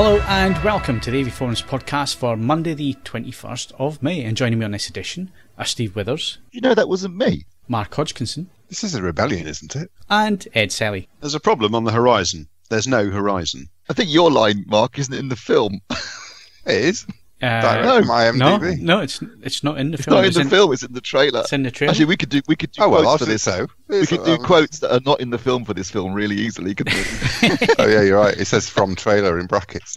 Hello and welcome to the AVForums podcast for Monday the 21st of May. And joining me on this edition are Steve Withers. You know that wasn't me. Mark Hodgkinson. This is a rebellion, isn't it? And Ed Selley. There's a problem on the horizon. There's no horizon. I think your line, Mark, isn't in the film. It is. No, no, it's not in the film. It's not in the film. It's in the trailer. It's in the trailer. Actually, we could do Oh well, quotes I for think this. so. We could do quotes that are not in the film for this film really easily, couldn't we? Oh yeah, you're right. It says "from trailer" in brackets.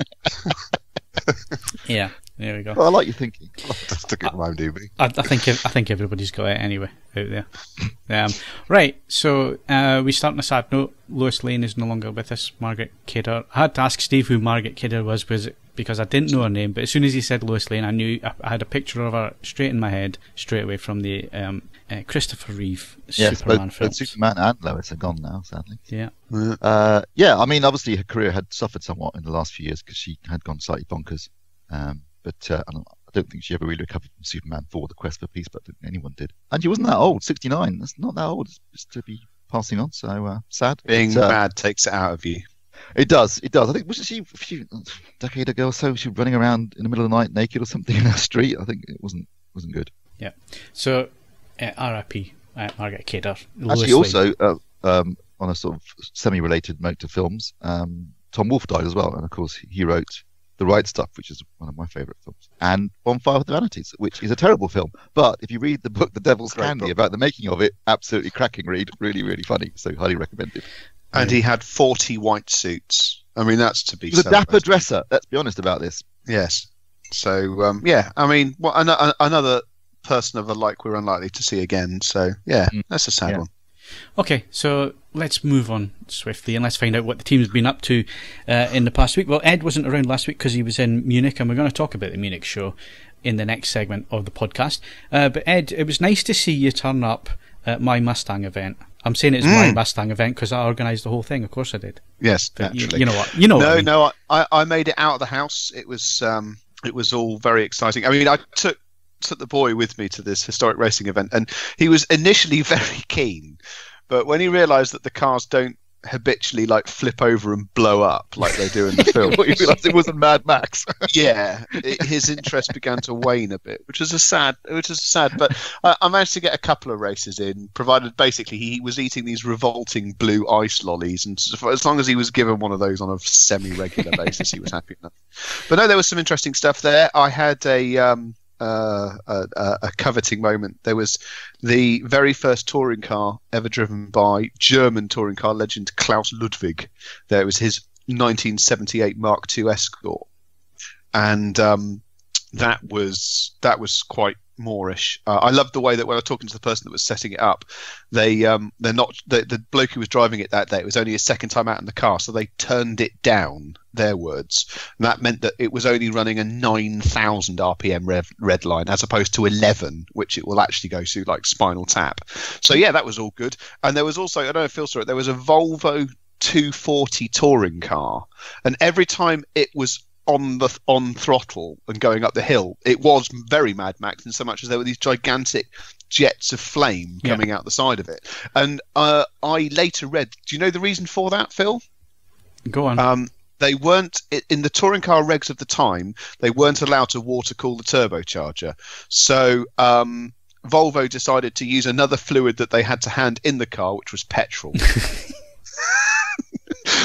Yeah, there we go. Well, I like your thinking. Just took it from IMDb. I think everybody's got it anyway out there. Right, so we start on a sad note. Lois Lane is no longer with us. Margaret Kidder. I had to ask Steve who Margaret Kidder was because I didn't know her name, but as soon as he said Lois Lane, I knew. I had a picture of her straight in my head, straight away from the Christopher Reeve Superman films. Both Superman and Lois are gone now, sadly. Yeah. Yeah, I mean, obviously her career had suffered somewhat in the last few years because she had gone slightly bonkers. But I don't think she ever really recovered from Superman 4, The Quest for Peace, but I don't think anyone did. And she wasn't that old, 69. That's not that old just to be passing on, so sad. Being mad takes it out of you. It does. I think, wasn't she a decade ago or so, she was running around in the middle of the night naked or something in the street? I think it wasn't good. Yeah. So, R.I.P. Margaret Kidder. Actually, also, on a sort of semi-related note to films, Tom Wolfe died as well, and of course he wrote The Right Stuff, which is one of my favourite films, and On Fire with the Vanities, which is a terrible film. But if you read the book The Devil's Candy about the making of it, absolutely cracking read, really, really funny, so highly recommended. And he had 40 white suits. I mean, that's to be He was a dapper dresser, let's be honest about this. Yes. So, yeah, I mean, another person of a like we're unlikely to see again, so, yeah, that's a sad one. Okay, so let's move on swiftly and let's find out what the team's been up to in the past week. Well, Ed wasn't around last week because he was in Munich, and we're going to talk about the Munich show in the next segment of the podcast. But Ed, it was nice to see you turn up at my Mustang event. I'm saying it's my Mustang event because I organised the whole thing. Of course I did. Yes, but naturally. You know what? You know. No, what I mean. no, I made it out of the house. It was all very exciting. I mean, I took the boy with me to this historic racing event, and he was initially very keen, but when he realised that the cars don't habitually like flip over and blow up like they do in the film, You realised it wasn't Mad Max. Yeah, his interest began to wane a bit, which was sad. But I managed to get a couple of races in, provided basically he was eating these revolting blue ice lollies, and as long as he was given one of those on a semi-regular basis, he was happy enough. But no, there was some interesting stuff there. I had a coveting moment. There was the very first touring car ever driven by German touring car legend Klaus Ludwig. There was his 1978 Mark II Escort, and that was quite Moorish. I loved the way that when I was talking to the person that was setting it up, the bloke who was driving it that day, it was only his second time out in the car, so they turned it down, their words, and that meant that it was only running a 9,000 RPM red line as opposed to 11, which it will actually go to like Spinal Tap. So yeah, that was all good. And there was also, I don't know if Phil saw it, there was a Volvo 240 touring car, and every time it was on throttle and going up the hill, it was very Mad Max in so much as there were these gigantic jets of flame coming out the side of it. And I later read, do you know the reason for that, Phil? Go on. They weren't, in the touring car regs of the time, they weren't allowed to water cool the turbocharger. So Volvo decided to use another fluid that they had to hand in the car, which was petrol.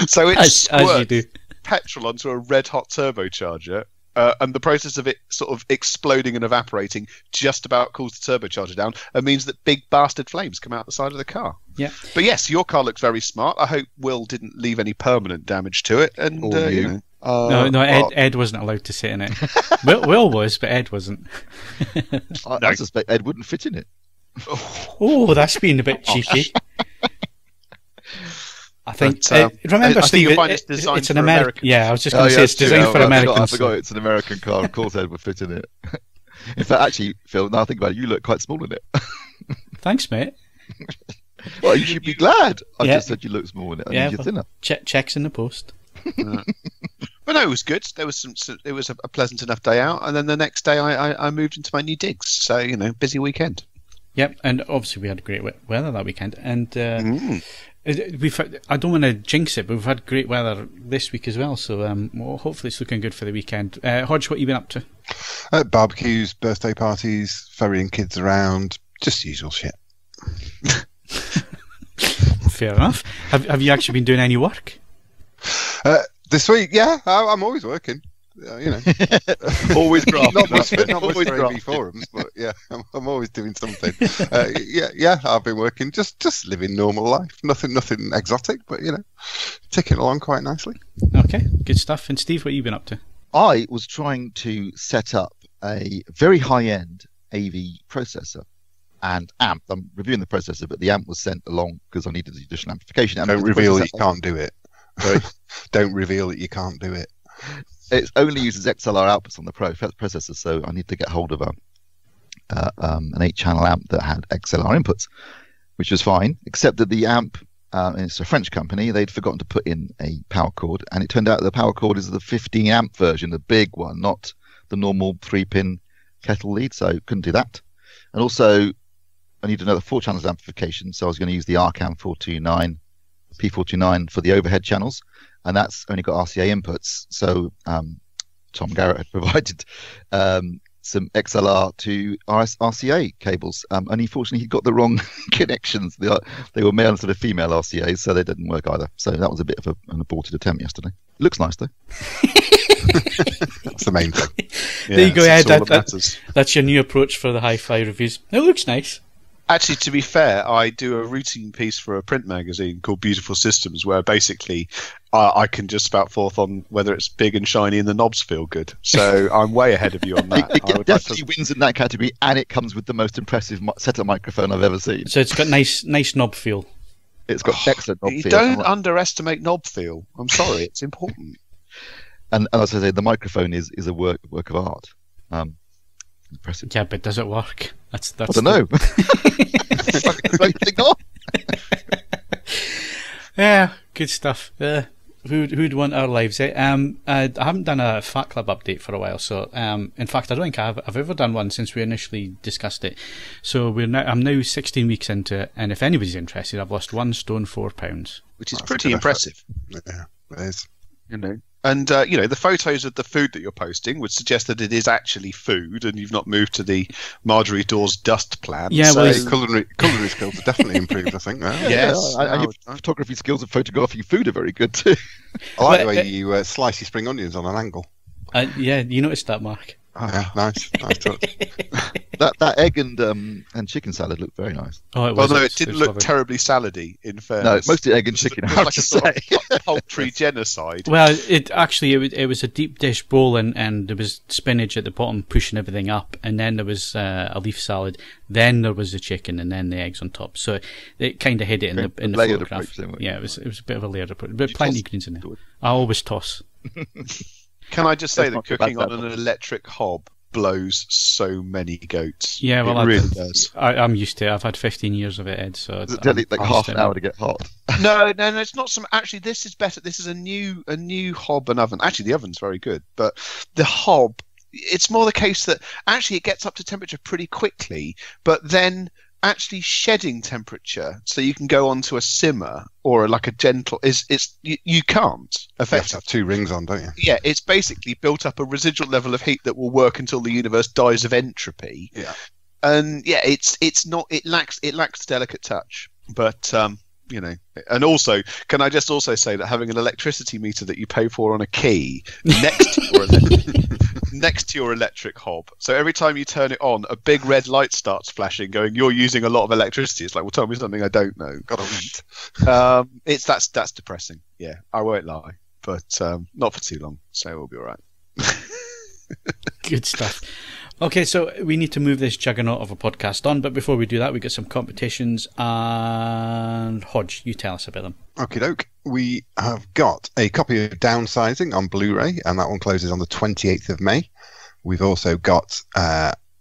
So it as you do. Petrol onto a red hot turbocharger, and the process of it sort of exploding and evaporating just about cools the turbocharger down, and means that big bastard flames come out the side of the car. Yeah. But yes, your car looks very smart. I hope Will didn't leave any permanent damage to it. And you know, no, Ed wasn't allowed to sit in it. Will was, but Ed wasn't. I suspect Ed wouldn't fit in it. Oh, that's been a bit cheeky. I think. Remember, I Steve, think you'll find it's designed it's an for American. Yeah, I was just going to say it's designed for Americans. I forgot it's an American car. Of course, Ed would fit in it. In fact, actually, Phil, now I think about it, you look quite small in it. Thanks, mate. Well, you should be glad. I just said you look small in it. Yeah, you're thinner. Checks in the post. But no, it was good. There was it was a pleasant enough day out, and then the next day I moved into my new digs. So busy weekend. Yep, and obviously we had great weather that weekend, and I don't want to jinx it, but we've had great weather this week as well, so well, hopefully it's looking good for the weekend. Hodge, what have you been up to? Barbecues, birthday parties, ferrying kids around, just usual shit. Fair enough. Have you actually been doing any work? This week, yeah, I'm always working. You know, always grafting. not much for AVForums, but yeah, I'm always doing something. Yeah, I've been working, just living normal life. Nothing exotic, but you know, ticking along quite nicely. Okay, good stuff. And Steve, what have you been up to? I was trying to set up a very high-end AV processor and amp. I'm reviewing the processor, but the amp was sent along because I needed the additional amplification. Don't reveal that you can't do it. Sorry? Don't reveal that you can't do it. It only uses XLR outputs on the processor, so I need to get hold of an 8-channel amp that had XLR inputs, which was fine, except that the amp, and it's a French company, they'd forgotten to put in a power cord, and it turned out the power cord is the 15 amp version, the big one, not the normal 3-pin kettle lead, so couldn't do that. And also, I need another 4 channels amplification, so I was going to use the Arcam 429, P429 for the overhead channels, and that's only got RCA inputs. So Tom Garrett had provided some XLR to RCA cables, and unfortunately he got the wrong connections. They were male instead of female RCAs, so they didn't work either. So that was a bit of an aborted attempt yesterday. Looks nice though. That's the main thing. There you go, Ed. That's your new approach for the hi-fi reviews. It looks nice. Actually, to be fair, I do a routine piece for a print magazine called Beautiful Systems, where basically I can just spout forth on whether it's big and shiny and the knobs feel good. So I'm way ahead of you on that. It definitely wins in that category, and it comes with the most impressive setup microphone I've ever seen. So it's got nice knob feel. It's got excellent knob feel. Don't underestimate knob feel. I'm sorry, it's important. And as I say, the microphone is a work of art. Impressive. Yeah, but does it work? That's I don't know. Yeah, good stuff. Who'd want our lives? I haven't done a Fat Club update for a while, so in fact I don't think I've ever done one since we initially discussed it. So I'm now 16 weeks into it, and if anybody's interested, I've lost 1 stone 4 pounds, which is pretty impressive. Yeah, it is. You know. And, the photos of the food that you're posting would suggest that it is actually food and you've not moved to the Marjorie Dawes dust plan. Yeah, so culinary skills have definitely improved, I think. Yes. And your photography skills of photographing food are very good too. I like the way you slice your spring onions on an angle. Yeah, you noticed that, Mark. Oh, yeah, nice touch. that egg and chicken salad looked very nice. Oh, it was. Although it didn't look terribly salady, in fairness. No, mostly egg and chicken. It was like a sort of poultry genocide. Well, it was a deep dish bowl, and there was spinach at the bottom pushing everything up, and then there was a leaf salad, then there was the chicken, and then the eggs on top. So it kind of hid it in the photograph. Yeah, it was a bit of a layered approach, but plenty of greens in there. I always toss. Can I just say that cooking on an electric hob blows so many goats? Yeah, well, it really does. I'm used to it. I've had 15 years of it, Ed. So it's like half an hour to get hot. No, it's not some. Actually, this is better. This is a new hob and oven. Actually, the oven's very good, but the hob, it's more the case that actually it gets up to temperature pretty quickly, but then actually shedding temperature so you can go on to a simmer or like a gentle you can't effectively. You have to have 2 rings on, don't you? Yeah, it's basically built up a residual level of heat that will work until the universe dies of entropy. Yeah. And yeah, it lacks the delicate touch. But and also, can I just also say that having an electricity meter that you pay for on a key next to your electric hob, so every time you turn it on, a big red light starts flashing, going, "You're using a lot of electricity." It's like, well, tell me something I don't know. Gotta eat. That's depressing. Yeah, I won't lie, but not for too long, so we'll be all right. Good stuff. Okay, so we need to move this juggernaut of a podcast on, but before we do that, we got some competitions, and Hodge, you tell us about them. Okie doke. We have got a copy of Downsizing on Blu-ray, and that one closes on the 28th of May. We've also got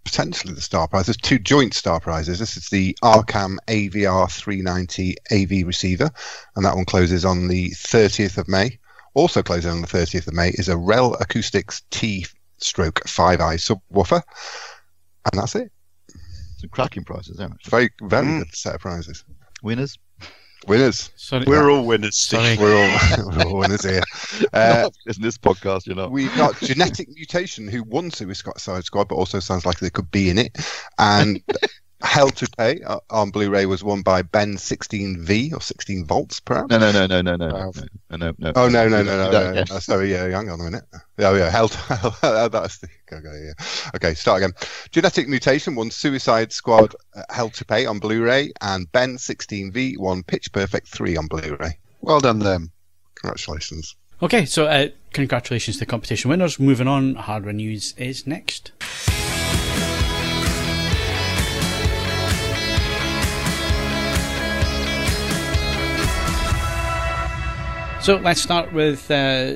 potentially the star prize. There's 2 joint star prizes. This is the Arcam AVR 390 AV receiver, and that one closes on the 30th of May. Also closing on the 30th of May is a Rel Acoustics T/5i subwoofer, and that's it. Some cracking prices, aren't it? Very, very good set of prizes. Winners. Sorry. We're all winners, Steve. Sorry. We're all winners here. In this podcast, We've got Genetic Mutation, who won Suicide Squad, but also sounds like they could be in it. And Hell to Pay on Blu-ray was won by Ben 16V or 16 volts, perhaps. No. Oh no. Sorry, hang on a minute. Oh yeah, Hell. That's the. Okay, start again. Genetic Mutation won Suicide Squad, Hell to Pay on Blu-ray, and Ben 16V won Pitch Perfect 3 on Blu-ray. Well done, them. Congratulations. Okay, so congratulations to the competition winners. Moving on, hardware news is next. So let's start with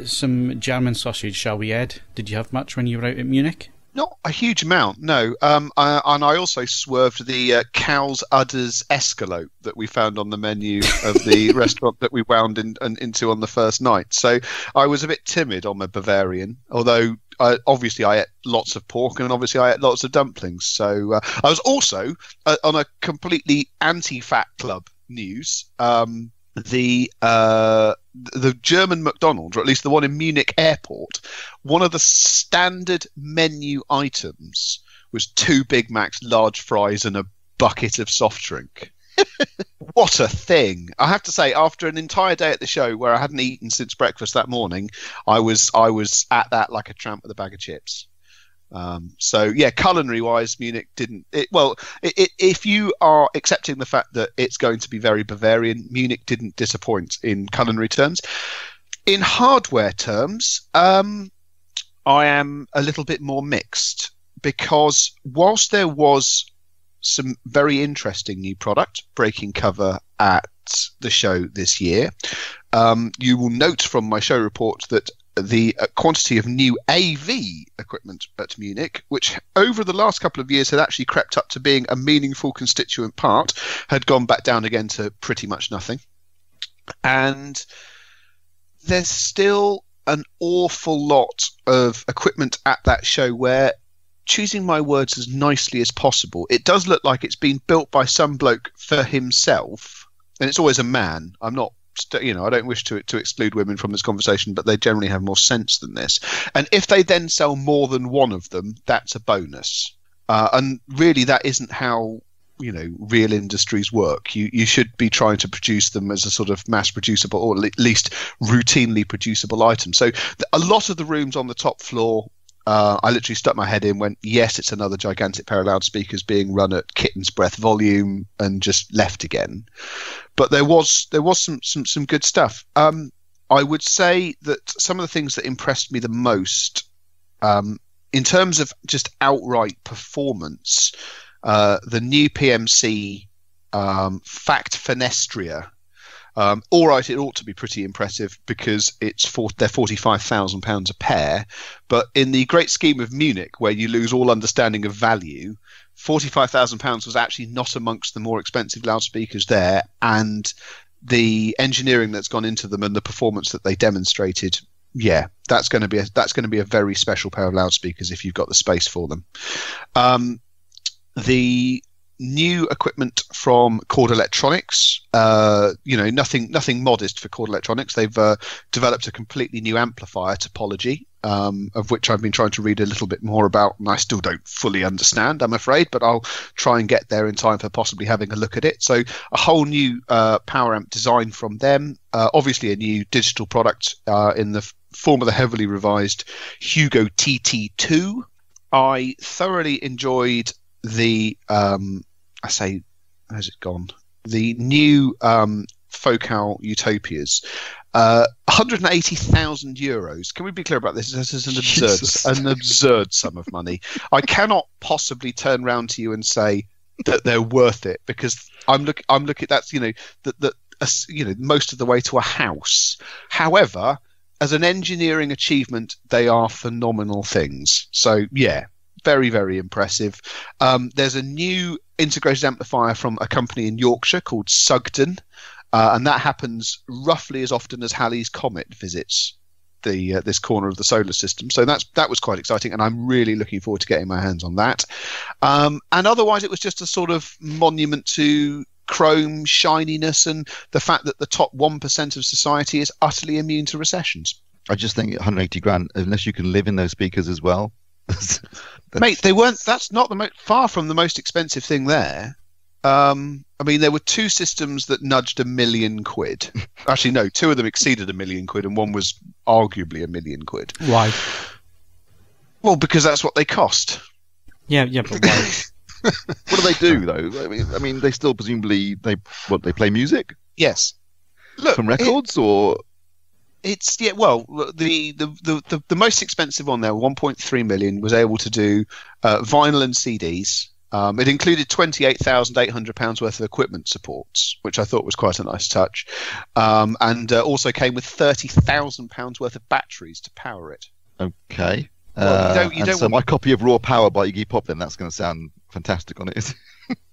some German sausage, shall we, Ed? Did you have much when you were out at Munich? Not a huge amount, no. And I also swerved the cow's udders escalope that we found on the menu of the restaurant that we wound into on the first night. So I was a bit timid on my Bavarian, although obviously I ate lots of pork and obviously I ate lots of dumplings. So I was also on a completely anti-fat club news. The German McDonald's, or at least the one in Munich airport, one of the standard menu items was 2 Big Macs, large fries, and a bucket of soft drink. What a thing! I have to say, after an entire day at the show where I hadn't eaten since breakfast that morning, I was at that like a tramp with a bag of chips. So yeah, culinary wise, Munich didn't. If you are accepting the fact that it's going to be very Bavarian, Munich didn't disappoint in culinary terms. In hardware terms, I am a little bit more mixed, because whilst there was some very interesting new product breaking cover at the show this year, you will note from my show report that the quantity of new AV equipment at Munich, which over the last couple of years had actually crept up to being a meaningful constituent part, had gone back down again to pretty much nothing. And there's still an awful lot of equipment at that show where, choosing my words as nicely as possible, it does look like it's been built by some bloke for himself, and it's always a man. I don't wish to exclude women from this conversation, but they generally have more sense than this. And if they then sell more than one of them, that's a bonus. And really, that isn't how real industries work. You should be trying to produce them as a sort of mass producible, or at least routinely producible item. So a lot of the rooms on the top floor, I literally stuck my head in, went, yes, it's another gigantic pair of loudspeakers being run at kitten's breadth volume, and just left again. But there was some good stuff. I would say that some of the things that impressed me the most, in terms of just outright performance, the new PMC Fact Fenestria. All right, it ought to be pretty impressive because they're £45,000 a pair, but in the great scheme of Munich, where you lose all understanding of value, £45,000 was actually not amongst the more expensive loudspeakers there, and the engineering that's gone into them and the performance that they demonstrated, yeah, that's going to be a very special pair of loudspeakers if you've got the space for them. The new equipment from Chord Electronics, nothing modest for Chord Electronics. They've developed a completely new amplifier topology, of which I've been trying to read a little bit more about, and I still don't fully understand, I'm afraid, but I'll try and get there in time for possibly having a look at it. So a whole new power amp design from them, obviously a new digital product in the form of the heavily revised Hugo TT2. I thoroughly enjoyed the how's it gone? The new Focal Utopias, €180,000. Can we be clear about this? This is an absurd sum of money. I cannot possibly turn around to you and say that they're worth it, because I'm looking. That's most of the way to a house. However, as an engineering achievement, they are phenomenal things. So yeah. Very, very impressive. There's a new integrated amplifier from a company in Yorkshire called Sugden, and that happens roughly as often as Halley's Comet visits this corner of the solar system. So that was quite exciting, and I'm really looking forward to getting my hands on that. And otherwise, it was just a sort of monument to chrome shininess and the fact that the top 1% of society is utterly immune to recessions. I just think 180 grand, unless you can live in those speakers as well. Mate, they weren't. That's not far from the most expensive thing there. I mean, there were two systems that nudged £1 million. Actually, no, two of them exceeded £1 million, and one was arguably £1 million. Why? Well, because that's what they cost. Yeah, but why? What do they do though? I mean, they still presumably they play music? Yes. Look, from records or. It's well, the most expensive one there, 1.3 million, was able to do vinyl and CDs. It included £28,800 worth of equipment supports, which I thought was quite a nice touch, and also came with £30,000 worth of batteries to power it. Okay. Well, you don't so my copy of Raw Power by Iggy Pop, then that's going to sound fantastic on it.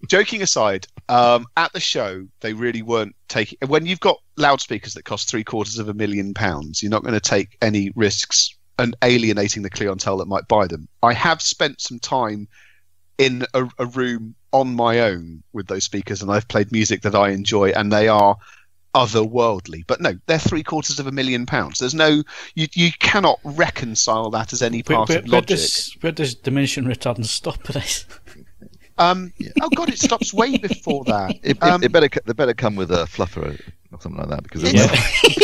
Joking aside, at the show, they really weren't taking... When you've got loudspeakers that cost £750,000, you're not going to take any risks and alienating the clientele that might buy them. I have spent some time in a room on my own with those speakers, and I've played music that I enjoy, and they are otherworldly. But no, they're £750,000. There's no... You cannot reconcile that as any part of logic. Where does diminishing returns stop at? Oh god, it stops way before that. They better come with a fluffer or something like that, because they're not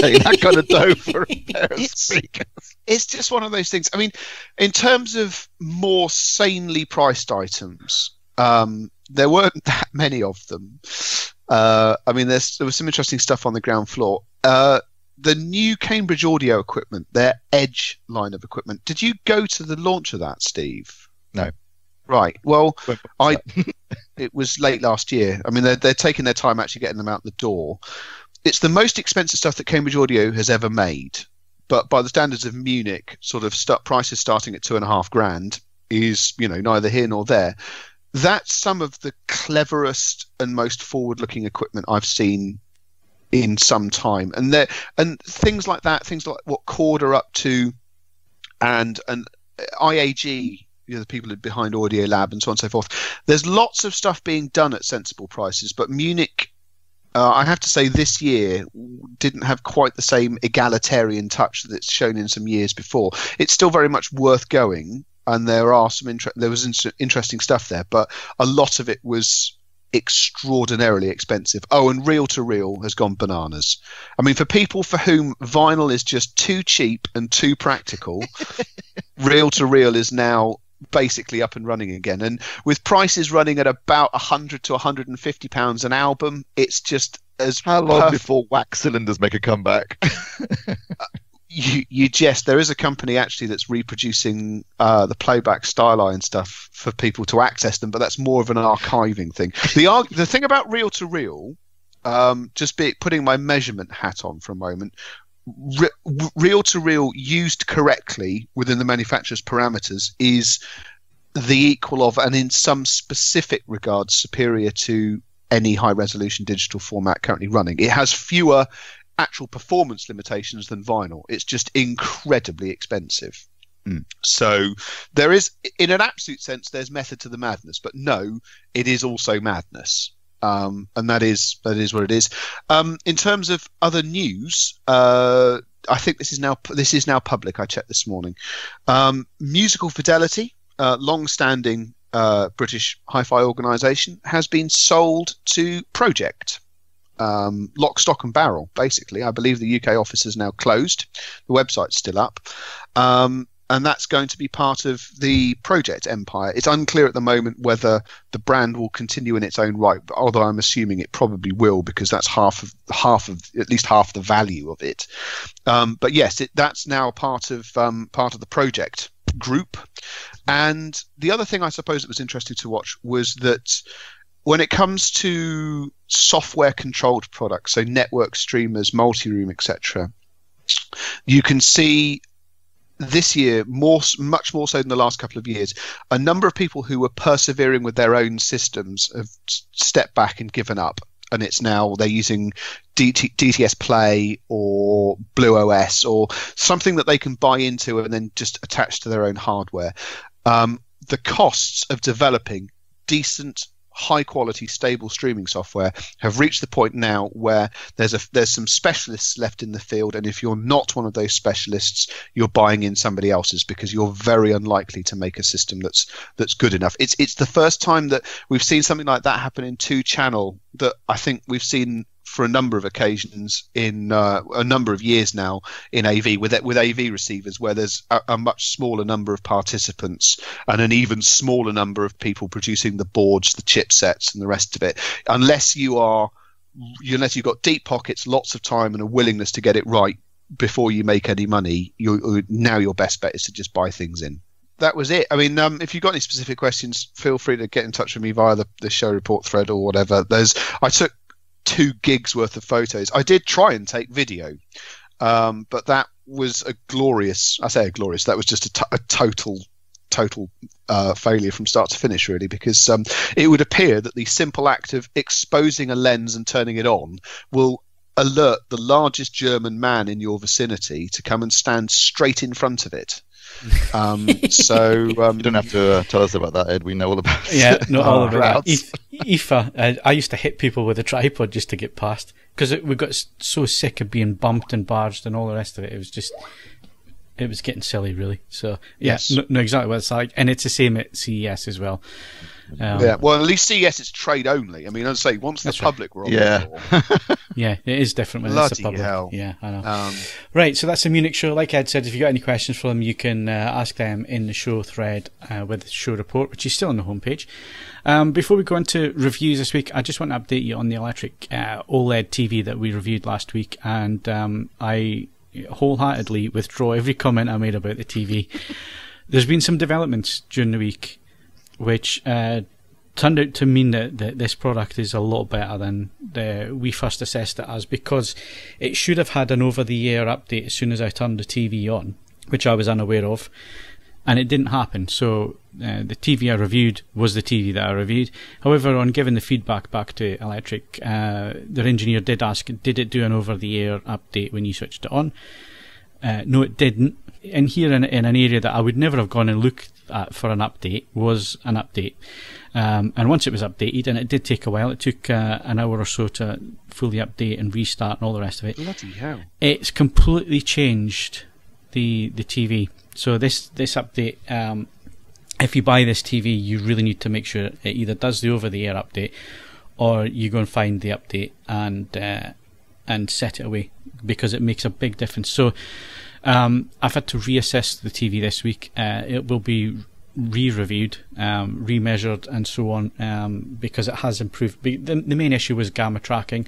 paying that kind of dough for a pair of speakers. It's just one of those things. I mean, in terms of more sanely priced items, there weren't that many of them. I mean, there was some interesting stuff on the ground floor. The new Cambridge audio equipment, their Edge line of equipment. Did you go to the launch of that, Steve? No. Right. Well, it was late last year. I mean, they're taking their time actually getting them out the door. It's the most expensive stuff that Cambridge Audio has ever made, but by the standards of Munich, sort of prices starting at £2,500 is, neither here nor there. That's some of the cleverest and most forward-looking equipment I've seen in some time, and things like that, things like what Chord are up to, and IAG. The people behind Audio Lab and so on and so forth. There's lots of stuff being done at sensible prices, but Munich, I have to say, this year didn't have quite the same egalitarian touch that it's shown in some years before. It's still very much worth going, and there was interesting stuff there, but a lot of it was extraordinarily expensive. Oh, and reel-to-reel has gone bananas. I mean, for people for whom vinyl is just too cheap and too practical, reel-to-reel is now basically up and running again, and with prices running at about £100 to £150 an album, it's just as how long before wax cylinders make a comeback? You jest. There is a company actually that's reproducing the playback styline stuff for people to access them, but that's more of an archiving thing. The thing about reel to reel, putting my measurement hat on for a moment. Reel to reel used correctly within the manufacturer's parameters is the equal of, and in some specific regards superior to, any high resolution digital format currently running. It has fewer actual performance limitations than vinyl. It's just incredibly expensive. So there is, in an absolute sense, there's method to the madness, but no, it is also madness. And that is what it is. In terms of other news, I think this is now public. I checked this morning. Musical Fidelity, long-standing British hi-fi organisation, has been sold to Project. Lock, stock and barrel, basically. I believe the UK office is now closed. The website's still up. And that's going to be part of the Project empire. It's unclear at the moment whether the brand will continue in its own right, although I'm assuming it probably will, because that's at least half the value of it. But yes, that's now part of the Project group. And the other thing I suppose that was interesting to watch was that when it comes to software-controlled products, so network streamers, multi-room, etc., you can see this year, much more so than the last couple of years, a number of people who were persevering with their own systems have stepped back and given up. and it's now they're using DTS Play or Blue OS or something that they can buy into and then just attach to their own hardware. The costs of developing decent, high quality, stable streaming software have reached the point now where there's some specialists left in the field, and if you're not one of those specialists, you're buying in somebody else's because you're very unlikely to make a system that's good enough. It's the first time that we've seen something like that happen in 2-channel that I think we've seen for a number of occasions in a number of years now in AV with AV receivers, where there's a much smaller number of participants and an even smaller number of people producing the boards, the chipsets, and the rest of it. Unless you've got deep pockets, lots of time, and a willingness to get it right before you make any money, now your best bet is to just buy things in. That was it. I mean, if you've got any specific questions, feel free to get in touch with me via the show report thread or whatever. I took 2 gigs worth of photos. I did try and take video, but that was that was just a total failure from start to finish, really, because it would appear that the simple act of exposing a lens and turning it on will alert the largest German man in your vicinity to come and stand straight in front of it. So you don't have to tell us about that, Ed. We know all about it. Yeah, not all about it. IFA, I used to hit people with a tripod just to get past, because we got so sick of being bumped and barged and all the rest of it. It was getting silly, really. So yeah, yes. Know exactly what it's like, and it's the same at CES as well. Yeah, well, at least CES it's trade only. I mean, I'd say once the public were on the floor. Yeah, it is different when it's the public. Hell. Yeah, I know. Right, so that's the Munich show. Like Ed said, if you got any questions for them, you can ask them in the show thread with the show report, which is still on the homepage. Before we go into reviews this week, I just want to update you on the ElectriQ OLED TV that we reviewed last week, and I wholeheartedly withdraw every comment I made about the TV. There's been some developments during the week which turned out to mean that this product is a lot better than we first assessed it as, because it should have had an over-the-air update as soon as I turned the TV on, which I was unaware of, and it didn't happen. So the TV I reviewed was the TV that I reviewed. However, on giving the feedback back to ElectriQ, their engineer did ask, did it do an over-the-air update when you switched it on? No, it didn't. And here in an area that I would never have gone and looked at for an update was an update. And once it was updated, and it did take a while, it took an hour or so to fully update and restart and all the rest of it. Bloody hell. It's completely changed the TV. So this update, if you buy this TV, you really need to make sure it either does the over-the-air update, or you go and find the update and set it away, because it makes a big difference. So I've had to reassess the TV this week. It will be re-reviewed, remeasured, and so on, because it has improved. The main issue was gamma tracking.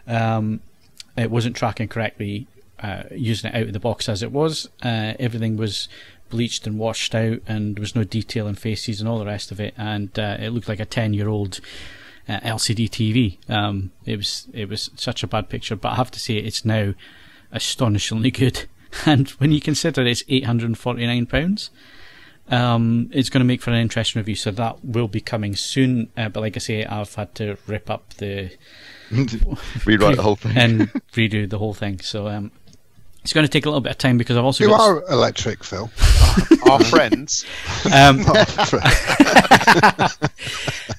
It wasn't tracking correctly using it out of the box as it was. Everything was bleached and washed out, and there was no detail in faces and all the rest of it, and it looked like a 10-year-old LCD TV. It was such a bad picture, but I have to say it's now astonishingly good. And when you consider it's £849, it's going to make for an interesting review. So that will be coming soon. But like I say, I've had to rip up the rewrite the whole thing and redo the whole thing. So it's going to take a little bit of time, because I've also Who got are ElectriQ, Phil? Our friends.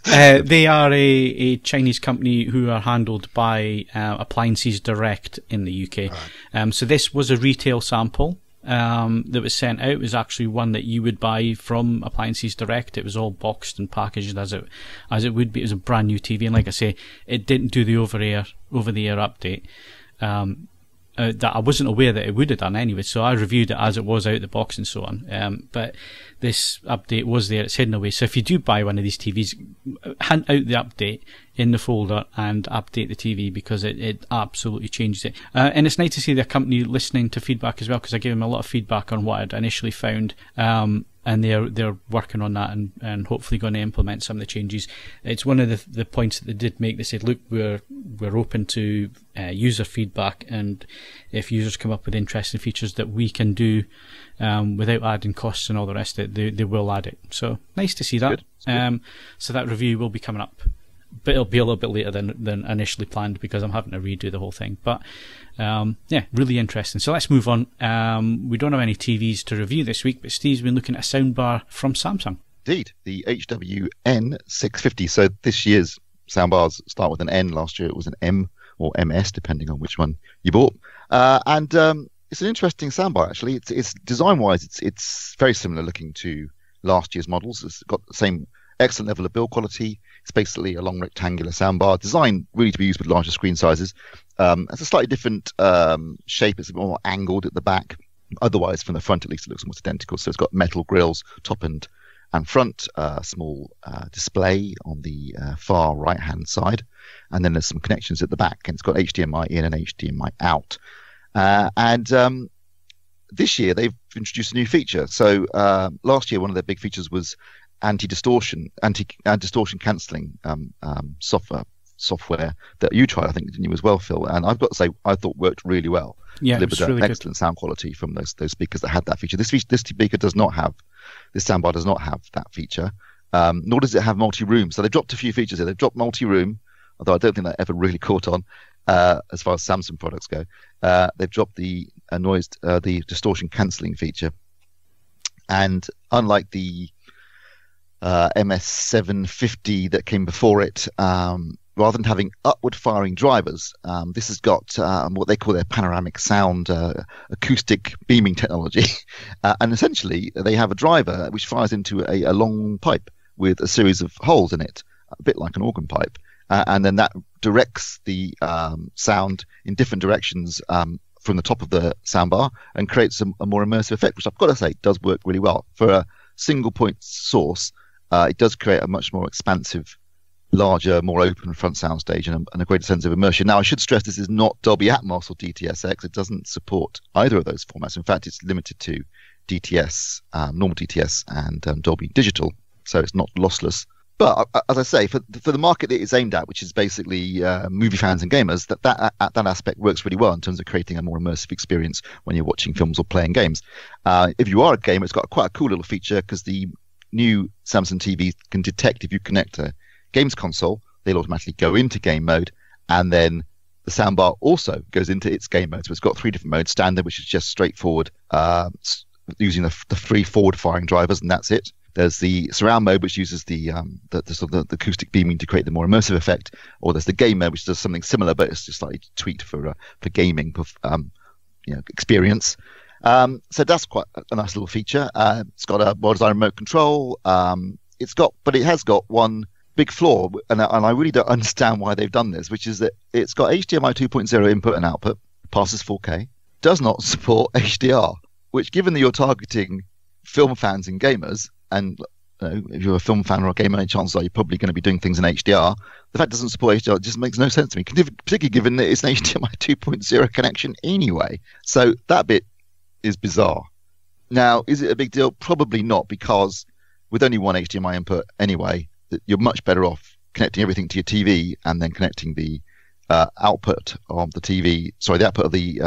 They are a Chinese company who are handled by Appliances Direct in the UK. Right. So this was a retail sample that was sent out. It was actually one that you would buy from Appliances Direct. It was all boxed and packaged as it would be. It was a brand new TV, and like I say, it didn't do the over the air update. That I wasn't aware that it would have done anyway, so I reviewed it as it was out of the box and so on. But this update was there, it's hidden away. So if you do buy one of these TVs, hunt out the update in the folder and update the TV, because it absolutely changes it. And it's nice to see the company listening to feedback as well, because I gave them a lot of feedback on what I'd initially found. And they're working on that and hopefully going to implement some of the changes. It's one of the points that they did make. They said, look, we're open to user feedback, and if users come up with interesting features that we can do without adding costs and all the rest of it, they will add it. So nice to see that. Good. So that review will be coming up but it'll be a little bit later than initially planned because I'm having to redo the whole thing. But yeah, really interesting. So let's move on. We don't have any TVs to review this week, but Steve's been looking at a soundbar from Samsung. Indeed, the HW-N650. So this year's soundbars start with an N. Last year it was an M or MS, depending on which one you bought. And it's an interesting soundbar, actually. It's design-wise, it's very similar looking to last year's models. It's got the same excellent level of build quality. It's basically a long rectangular soundbar, designed really to be used with larger screen sizes. It's a slightly different shape. It's a bit more angled at the back. Otherwise, from the front, at least, it looks almost identical. So it's got metal grills, top and front, small display on the far right-hand side. And then there's some connections at the back. And it's got HDMI in and HDMI out. And this year, they've introduced a new feature. So last year, one of their big features was anti-distortion cancelling software that you tried, I think, didn't you, as well, Phil? And I've got to say, I thought worked really well. Yeah, delivered it's really excellent sound quality from those speakers that had that feature. This speaker does not have, this soundbar does not have that feature, nor does it have multi-room. So they've dropped a few features here. They've dropped multi-room, although I don't think that ever really caught on as far as Samsung products go. They've dropped the the distortion cancelling feature, and unlike the MS750 that came before it, rather than having upward firing drivers, this has got what they call their panoramic sound acoustic beaming technology. And essentially, they have a driver which fires into a long pipe with a series of holes in it, a bit like an organ pipe. And then that directs the sound in different directions from the top of the soundbar and creates a more immersive effect, which I've got to say does work really well. For a single point source, it does create a much more expansive, larger, more open front soundstage and a greater sense of immersion. Now, I should stress this is not Dolby Atmos or DTS:X. It doesn't support either of those formats. In fact, it's limited to DTS, normal DTS, and Dolby Digital, so it's not lossless. But as I say, for the market that it's aimed at, which is basically movie fans and gamers, that aspect works really well in terms of creating a more immersive experience when you're watching films or playing games. If you are a gamer, it's got quite a cool little feature because the new Samsung TVs can detect if you connect a games console, they'll automatically go into game mode, and then the soundbar also goes into its game mode. So it's got 3 different modes: standard, which is just straightforward, using the 3 forward-firing drivers, and that's it. There's the surround mode, which uses the sort of the acoustic beaming to create the more immersive effect, or there's the game mode, which does something similar, but it's just slightly tweaked for gaming experience. So that's quite a nice little feature. It's got a well-designed remote control. But it has got one big flaw, and I really don't understand why they've done this, which is that it's got HDMI 2.0 input and output, passes 4K, does not support HDR, which, given that you're targeting film fans and gamers, and if you're a film fan or a gamer, chances are you're probably going to be doing things in HDR. The fact it doesn't support HDR just makes no sense to me, particularly given that it's an HDMI 2.0 connection anyway. So that bit is bizarre. Now, is it a big deal? Probably not, because with only one HDMI input anyway, you're much better off connecting everything to your TV and then connecting the output of the TV, the output of the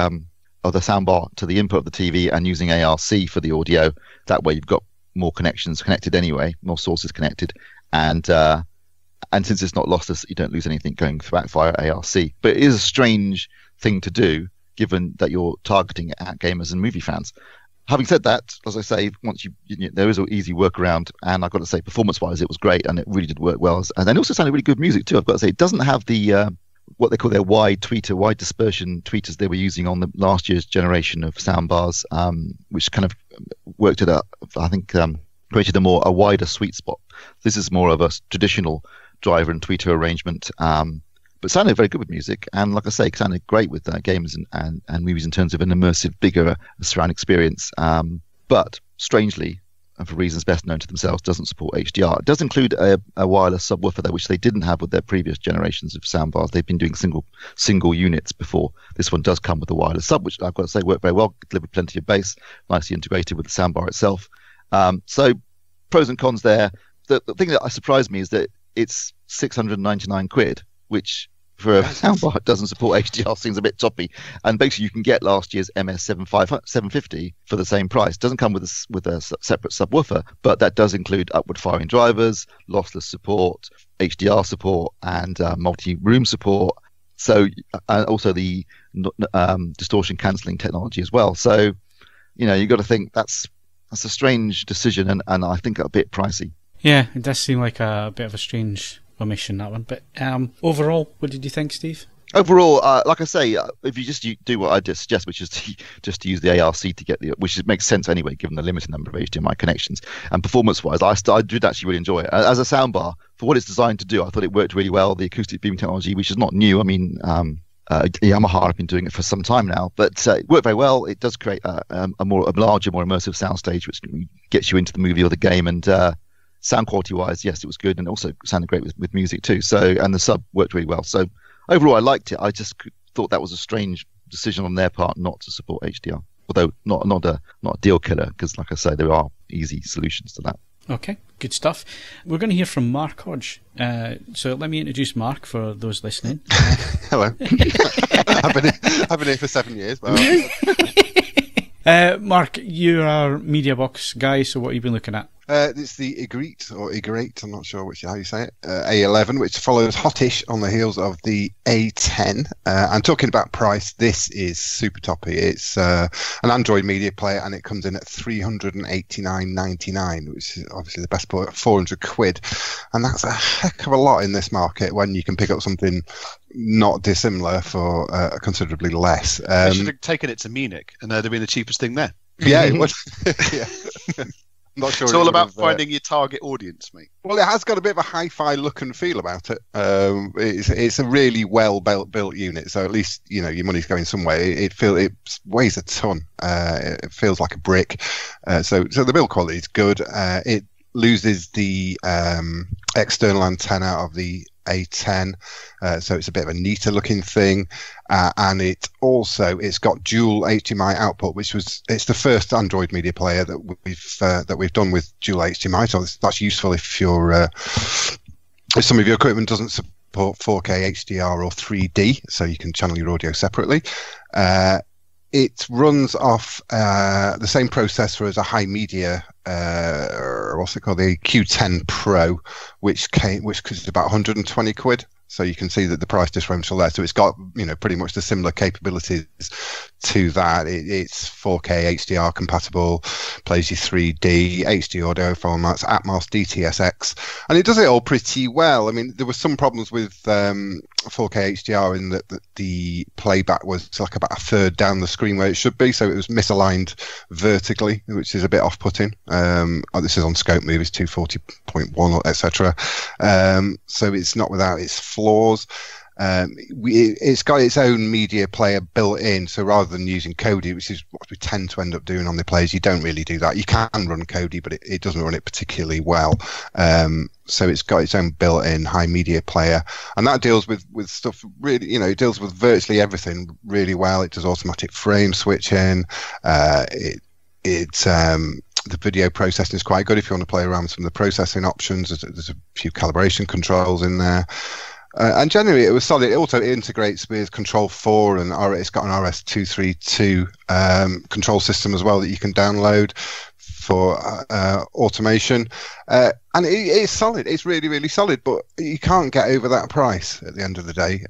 soundbar to the input of the TV, and using ARC for the audio. That way you've got more connections connected anyway, more sources connected, and since it's not lossless, you don't lose anything going via ARC. But it is a strange thing to do, given that you're targeting at gamers and movie fans. Having said that, as I say, once there is an easy workaround, and I've got to say, performance-wise, it was great, and it really did work well. And then also sounded really good music too. I've got to say, it doesn't have the what they call their wide dispersion tweeters they were using on the last year's generation of soundbars, which kind of worked it up. I think created a wider sweet spot. This is more of a traditional driver and tweeter arrangement, but sounded very good with music, and like I say, it sounded great with gamers and movies in terms of an immersive, bigger surround experience. But strangely, and for reasons best known to themselves, doesn't support HDR. It does include a wireless subwoofer, though, which they didn't have with their previous generations of soundbars. They've been doing single units before. This one does come with a wireless sub, which I've got to say worked very well, delivered plenty of bass, nicely integrated with the soundbar itself. So pros and cons there. The thing that surprised me is that it's 699 quid, which for a soundbar doesn't support HDR, seems a bit toppy. And basically you can get last year's MS750 for the same price. It doesn't come with a separate subwoofer, but that does include upward firing drivers, lossless support, HDR support and multi-room support. So also the distortion cancelling technology as well. So you've got to think that's a strange decision, and I think a bit pricey. Yeah, it does seem like a bit of a strange omission, that one. But overall, what did you think, Steve? Overall, like I say, if you just do what I just suggest, which is to use the ARC to get which makes sense anyway, given the limited number of HDMI connections, and performance-wise, I did actually really enjoy it. As a soundbar, for what it's designed to do, I thought it worked really well. The acoustic beam technology, which is not new. I mean, Yamaha have been doing it for some time now, but it worked very well. It does create a larger, more immersive soundstage, which gets you into the movie or the game, and sound quality-wise, yes, it was good, and also sounded great with music too. So, and the sub worked really well. So overall, I liked it. I just thought that was a strange decision on their part not to support HDR, although not a deal killer, because, like I say, there are easy solutions to that. Okay, good stuff. We're going to hear from Mark Hodge. So let me introduce Mark for those listening. Hello. I've been here for 7 years. But Mark, you are Media Box guy, so what have you been looking at? It's the Egreat, or Egreat, I'm not sure how you say it, A11, which follows hottish on the heels of the A10. And talking about price, this is super toppy. It's an Android media player, and it comes in at $389.99, which is obviously the best part, 400 quid. And that's a heck of a lot in this market when you can pick up something not dissimilar for considerably less. They should have taken it to Munich, and that'd have been the cheapest thing there. Yeah, it would. Yeah. Not sure it's all about finding your target audience, mate. Well, it has got a bit of a hi-fi look and feel about it. It's a really well-built unit, so at least your money's going somewhere. It weighs a ton. It feels like a brick. So the build quality is good. It loses the external antenna of the A10, so it's a bit of a neater looking thing, and it's got dual HDMI output, it's the first Android media player that we've done with dual HDMI. So that's useful if some of your equipment doesn't support 4K HDR or 3D, so you can channel your audio separately. It runs off the same processor as a high media, what's it called, the Q10 Pro, which costs about 120 quid. So you can see that the price differential there. So it's got pretty much the similar capabilities to that. It's 4K HDR compatible, plays you 3D, HD audio formats, Atmos, DTSX, and it does it all pretty well. I mean, there were some problems with 4K HDR in that the playback was like about a third down the screen where it should be, so it was misaligned vertically, which is a bit off-putting. This is on Scope Movies 240.1, etc. So it's not without its flaws. It's got its own media player built in, so rather than using Kodi, which is what we tend to end up doing on the players, you don't really do that. You can run Kodi, but it doesn't run it particularly well. So it's got its own built-in high media player, and that deals with stuff really, it deals with virtually everything really well. It does automatic frame switching. The video processing is quite good if you want to play around with some of the processing options. There's a few calibration controls in there. And generally, it was solid. It also integrates with Control 4, and it's got an RS-232 control system as well that you can download for automation. And it's solid. It's really, really solid. But you can't get over that price at the end of the day.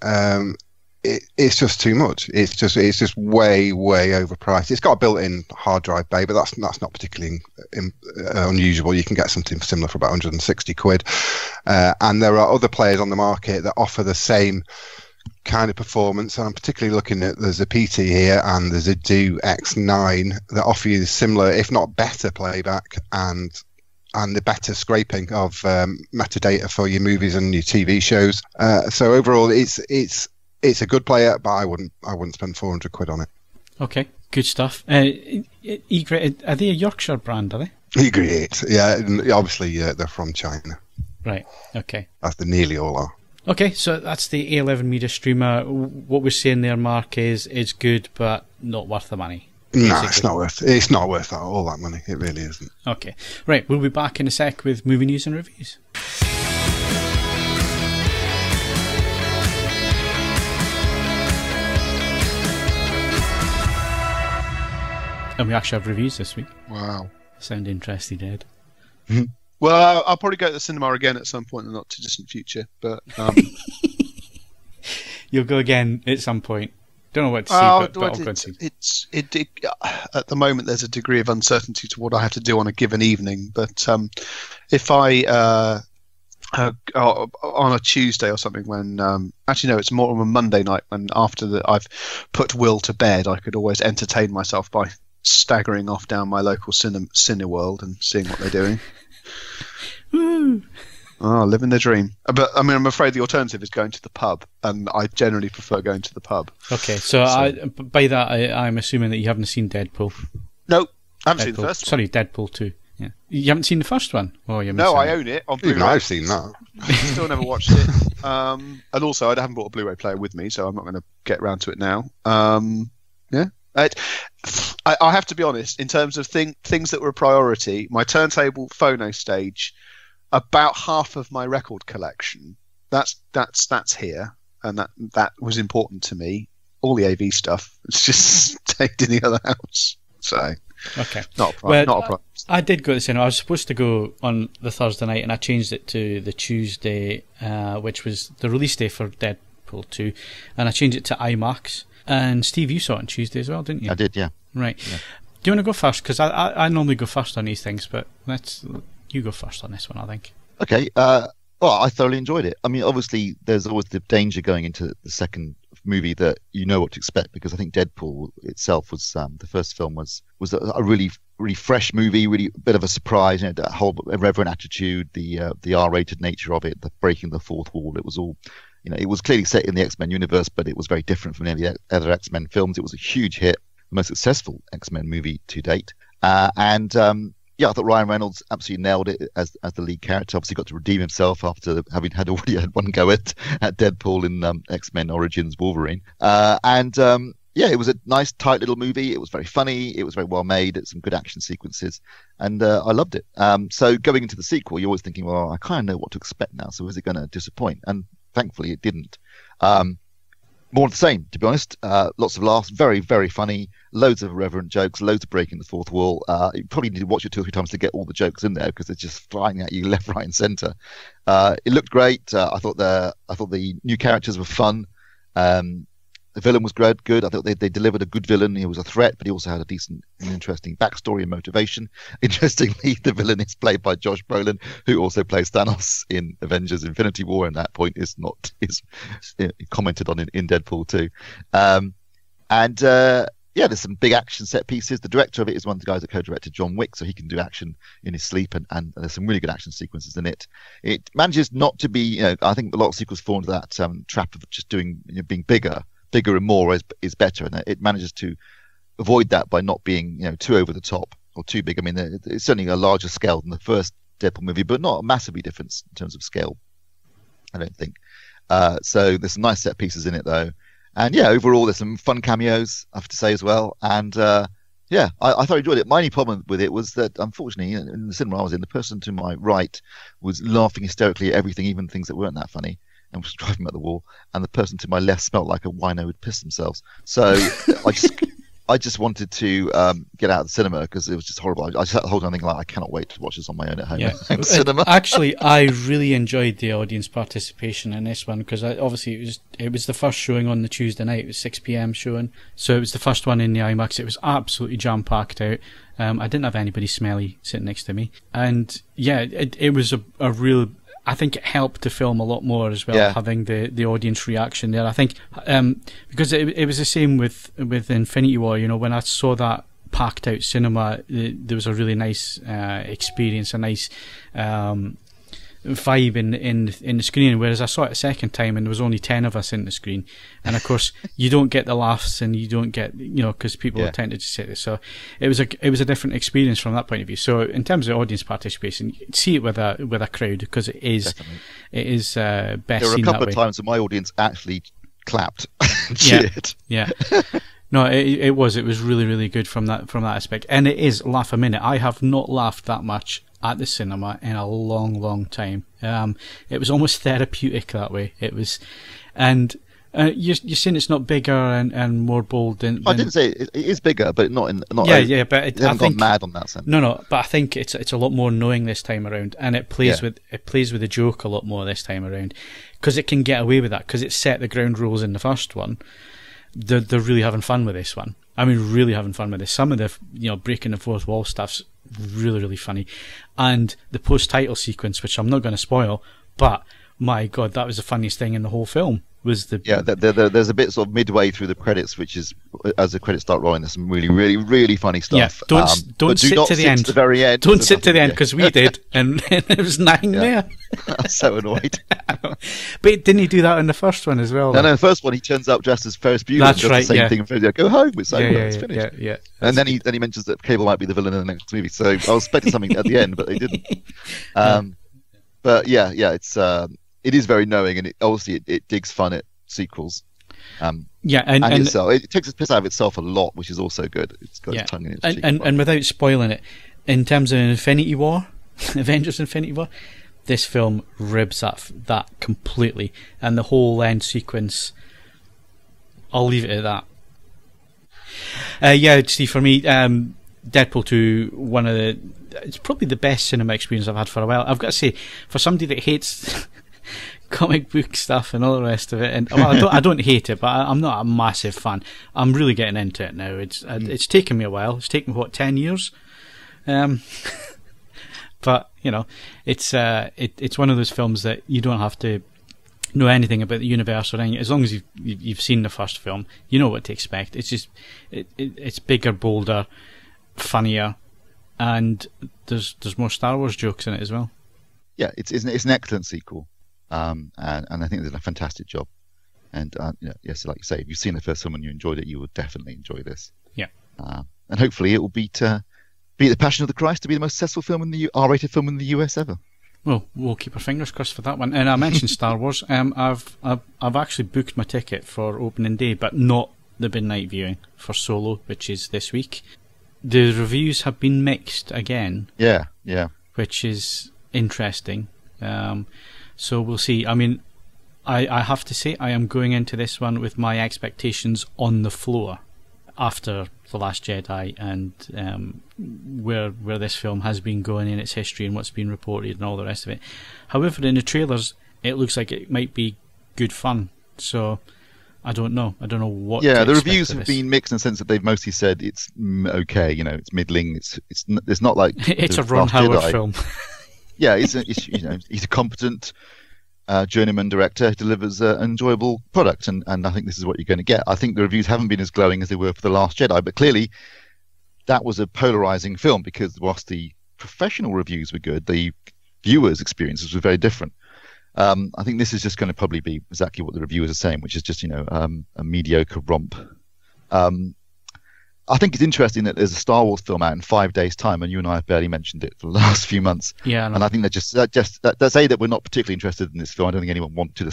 It's just too much. It's just way, way overpriced. It's got a built-in hard drive bay, but that's not particularly unusual. You can get something similar for about 160 quid. And there are other players on the market that offer the same kind of performance. And I'm particularly looking at the Zapiti here and the Zidu X9 that offer you similar, if not better, playback and the better scraping of metadata for your movies and your TV shows. So overall, it's a good player, but I wouldn't spend 400 quid on it. Okay, good stuff. Egreat, are they a Yorkshire brand, are they? Egreat, yeah. Obviously, they're from China. Right, okay. They nearly all are. Okay, so that's the A11 media streamer. What we're saying there, Mark, is it's good, but not worth the money. No, it's not worth all that money. It really isn't. Okay, right, we'll be back in a sec with movie news and reviews. And we actually have reviews this week. Wow. Sound interested, Ed? Well, I'll probably go to the cinema again at some point in the not too distant future. But you'll go again at some point. Don't know what to see, but I'll go and see. At the moment, there's a degree of uncertainty to what I have to do on a given evening. But if I on a Tuesday or something, when actually no, it's more on a Monday night, when after I've put Will to bed, I could always entertain myself by staggering off down my local Cineworld and seeing what they're doing. Woo. Oh, living the dream. But I mean, I'm afraid the alternative is going to the pub, and I generally prefer going to the pub. Okay, so by that I'm assuming that you haven't seen Deadpool. No, I haven't seen the first one. Sorry, Deadpool 2. Yeah, you haven't seen the first one. Oh, you no, I own it on Blu-ray. Even I've seen that. Still never watched it. And also, I haven't brought a Blu-ray player with me, so I'm not going to get around to it now. Yeah. I have to be honest, in terms of things that were a priority, my turntable phono stage, about half of my record collection, that's here, and that was important to me. All the AV stuff, it's just stayed in the other house. So okay, not a problem. I did go to the cinema. I was supposed to go on the Thursday night, and I changed it to the Tuesday, which was the release day for Deadpool 2, and I changed it to IMAX. And Steve, you saw it on Tuesday as well, didn't you? I did, yeah. Right. Yeah. Do you want to go first? Because I normally go first on these things, but you go first on this one, I think. Okay. Well, I thoroughly enjoyed it. I mean, obviously, there's always the danger going into the second movie that you know what to expect, because I think Deadpool itself was the first film was a really fresh movie, really a bit of a surprise. You know, that whole irreverent attitude, the R-rated nature of it, the breaking the fourth wall. It was all. You know, it was clearly set in the X-Men universe, but it was very different from any other X-Men films. It was a huge hit, the most successful X-Men movie to date. Yeah, I thought Ryan Reynolds absolutely nailed it as the lead character. Obviously got to redeem himself after having already had one go at Deadpool in X-Men Origins Wolverine. Yeah, it was a nice, tight little movie. It was very funny. It was very well made. It's some good action sequences, and I loved it. So going into the sequel, you're always thinking, well, I kind of know what to expect now. So is it going to disappoint? And thankfully, it didn't. More of the same, to be honest. Lots of laughs, very, very funny. Loads of irreverent jokes, loads of breaking the fourth wall. You probably need to watch it 2 or 3 times to get all the jokes in there, because they're just flying at you left, right, and centre. It looked great. I thought the new characters were fun. The villain was good. I thought they delivered a good villain. He was a threat, but he also had a decent and interesting backstory and motivation. Interestingly, the villain is played by Josh Brolin, who also plays Thanos in Avengers Infinity War, and that point is commented on in Deadpool 2. Yeah, there's some big action set pieces. The director of it is one of the guys that co-directed John Wick, so he can do action in his sleep, and there's some really good action sequences in it. It manages not to be, I think a lot of sequels fall into that trap of just doing, being bigger and more is better, and it manages to avoid that by not being too over the top or too big. I mean, it's certainly a larger scale than the first Deadpool movie, but not a massively difference in terms of scale, I don't think. So there's some nice set pieces in it though, and yeah, overall there's some fun cameos, I have to say, as well. And yeah, I thoroughly enjoyed it. My only problem with it was that, unfortunately, in the cinema I was in, the person to my right was laughing hysterically at everything, even things that weren't that funny, and was driving at the wall, and the person to my left smelled like a wino who'd pissed themselves. So I just wanted to get out of the cinema, because it was just horrible. I sat the whole time thinking, I cannot wait to watch this on my own at home. Yeah. In cinema. Actually, I really enjoyed the audience participation in this one, because obviously it was the first showing on the Tuesday night. It was 6 p.m. showing, so it was the first one in the IMAX. It was absolutely jam packed out. I didn't have anybody smelly sitting next to me, and yeah, it was a real. I think it helped the film a lot more as well, having the audience reaction there. I think because it was the same with Infinity War. When I saw that packed out cinema, there was a really nice experience, a nice vibe in the screen. Whereas I saw it a second time, and there was only 10 of us in the screen, and of course you don't get the laughs, and you don't get because people tend to just say this. So it was a different experience from that point of view. So in terms of audience participation, see it with a crowd, because it is best. There were a couple of times when my audience actually clapped, and cheered. Yeah. No, it was really, really good from that aspect, and it is laugh a minute. I have not laughed that much at the cinema in a long, long time. It was almost therapeutic that way. It was, and You're saying it's not bigger and more bold than... I didn't say it is bigger, but not but I haven't gone mad on that sense. No, but I think it's a lot more knowing this time around, and it plays with the joke a lot more this time around, because it can get away with that because it set the ground rules in the first one. They're really having fun with this one. I mean, really having fun with this. Some of the breaking the fourth wall stuff's really, really funny, and the post-title sequence, which I'm not going to spoil, but my God, that was the funniest thing in the whole film. Was the there's a bit sort of midway through the credits, which is as the credits start rolling, there's some really, really, really funny stuff. Yeah, don't sit to the end. To the very end. Don't sit to the end, because we did, and it was nothing there. I was so annoyed. But didn't he do that in the first one as well? No, the first one he turns up dressed as Ferris Bueller. That's and does right. the same thing. Go home. It's over. It's finished. Yeah. And then he mentions that Cable might be the villain in the next movie. So I was expecting something at the end, but they didn't. But it is very knowing, and it digs fun at sequels. And itself, it takes its piss out of itself a lot, which is also good. It's got its tongue in its cheek. And without spoiling it, in terms of Infinity War, Avengers Infinity War, this film ribs that completely, and the whole end sequence. I'll leave it at that. See, for me, Deadpool 2, it's probably the best cinema experience I've had for a while. I've got to say, for somebody that hates comic book stuff and all the rest of it, and I don't hate it, but I'm not a massive fan. I'm really getting into it now. It's taken me a while. It's taken me 10 years, but it's one of those films that you don't have to know anything about the universe or anything. As long as you've seen the first film, you know what to expect. It's just it's bigger, bolder, funnier, and there's more Star Wars jokes in it as well. Yeah, it's an excellent sequel. And I think they did a fantastic job. And yes, like you say, if you've seen the first film and you enjoyed it, you will definitely enjoy this. Yeah. And hopefully it will beat The Passion of the Christ to be the most successful film in the R-rated film in the US ever. Well, we'll keep our fingers crossed for that one. And I mentioned Star Wars. I've actually booked my ticket for opening day, but not the midnight viewing for Solo, which is this week. The reviews have been mixed again. Yeah. Which is interesting. So we'll see. I mean, I have to say I am going into this one with my expectations on the floor after The Last Jedi and where this film has been going in its history and what's been reported and all the rest of it. However, in the trailers, it looks like it might be good fun. So I don't know what. Yeah, the reviews have been mixed in the sense that they've mostly said it's okay. It's middling. It's not like it's a Ron Howard film. Yeah, he's a competent journeyman director who delivers an enjoyable product, and I think this is what you're going to get. I think the reviews haven't been as glowing as they were for The Last Jedi, but clearly that was a polarizing film because whilst the professional reviews were good, the viewers' experiences were very different. I think this is just going to probably be exactly what the reviewers are saying, which is just a mediocre romp. I think it's interesting that there's a Star Wars film out in 5 days' time, and you and I have barely mentioned it for the last few months. Yeah, and I think that say that we're not particularly interested in this film. I don't think anyone wanted a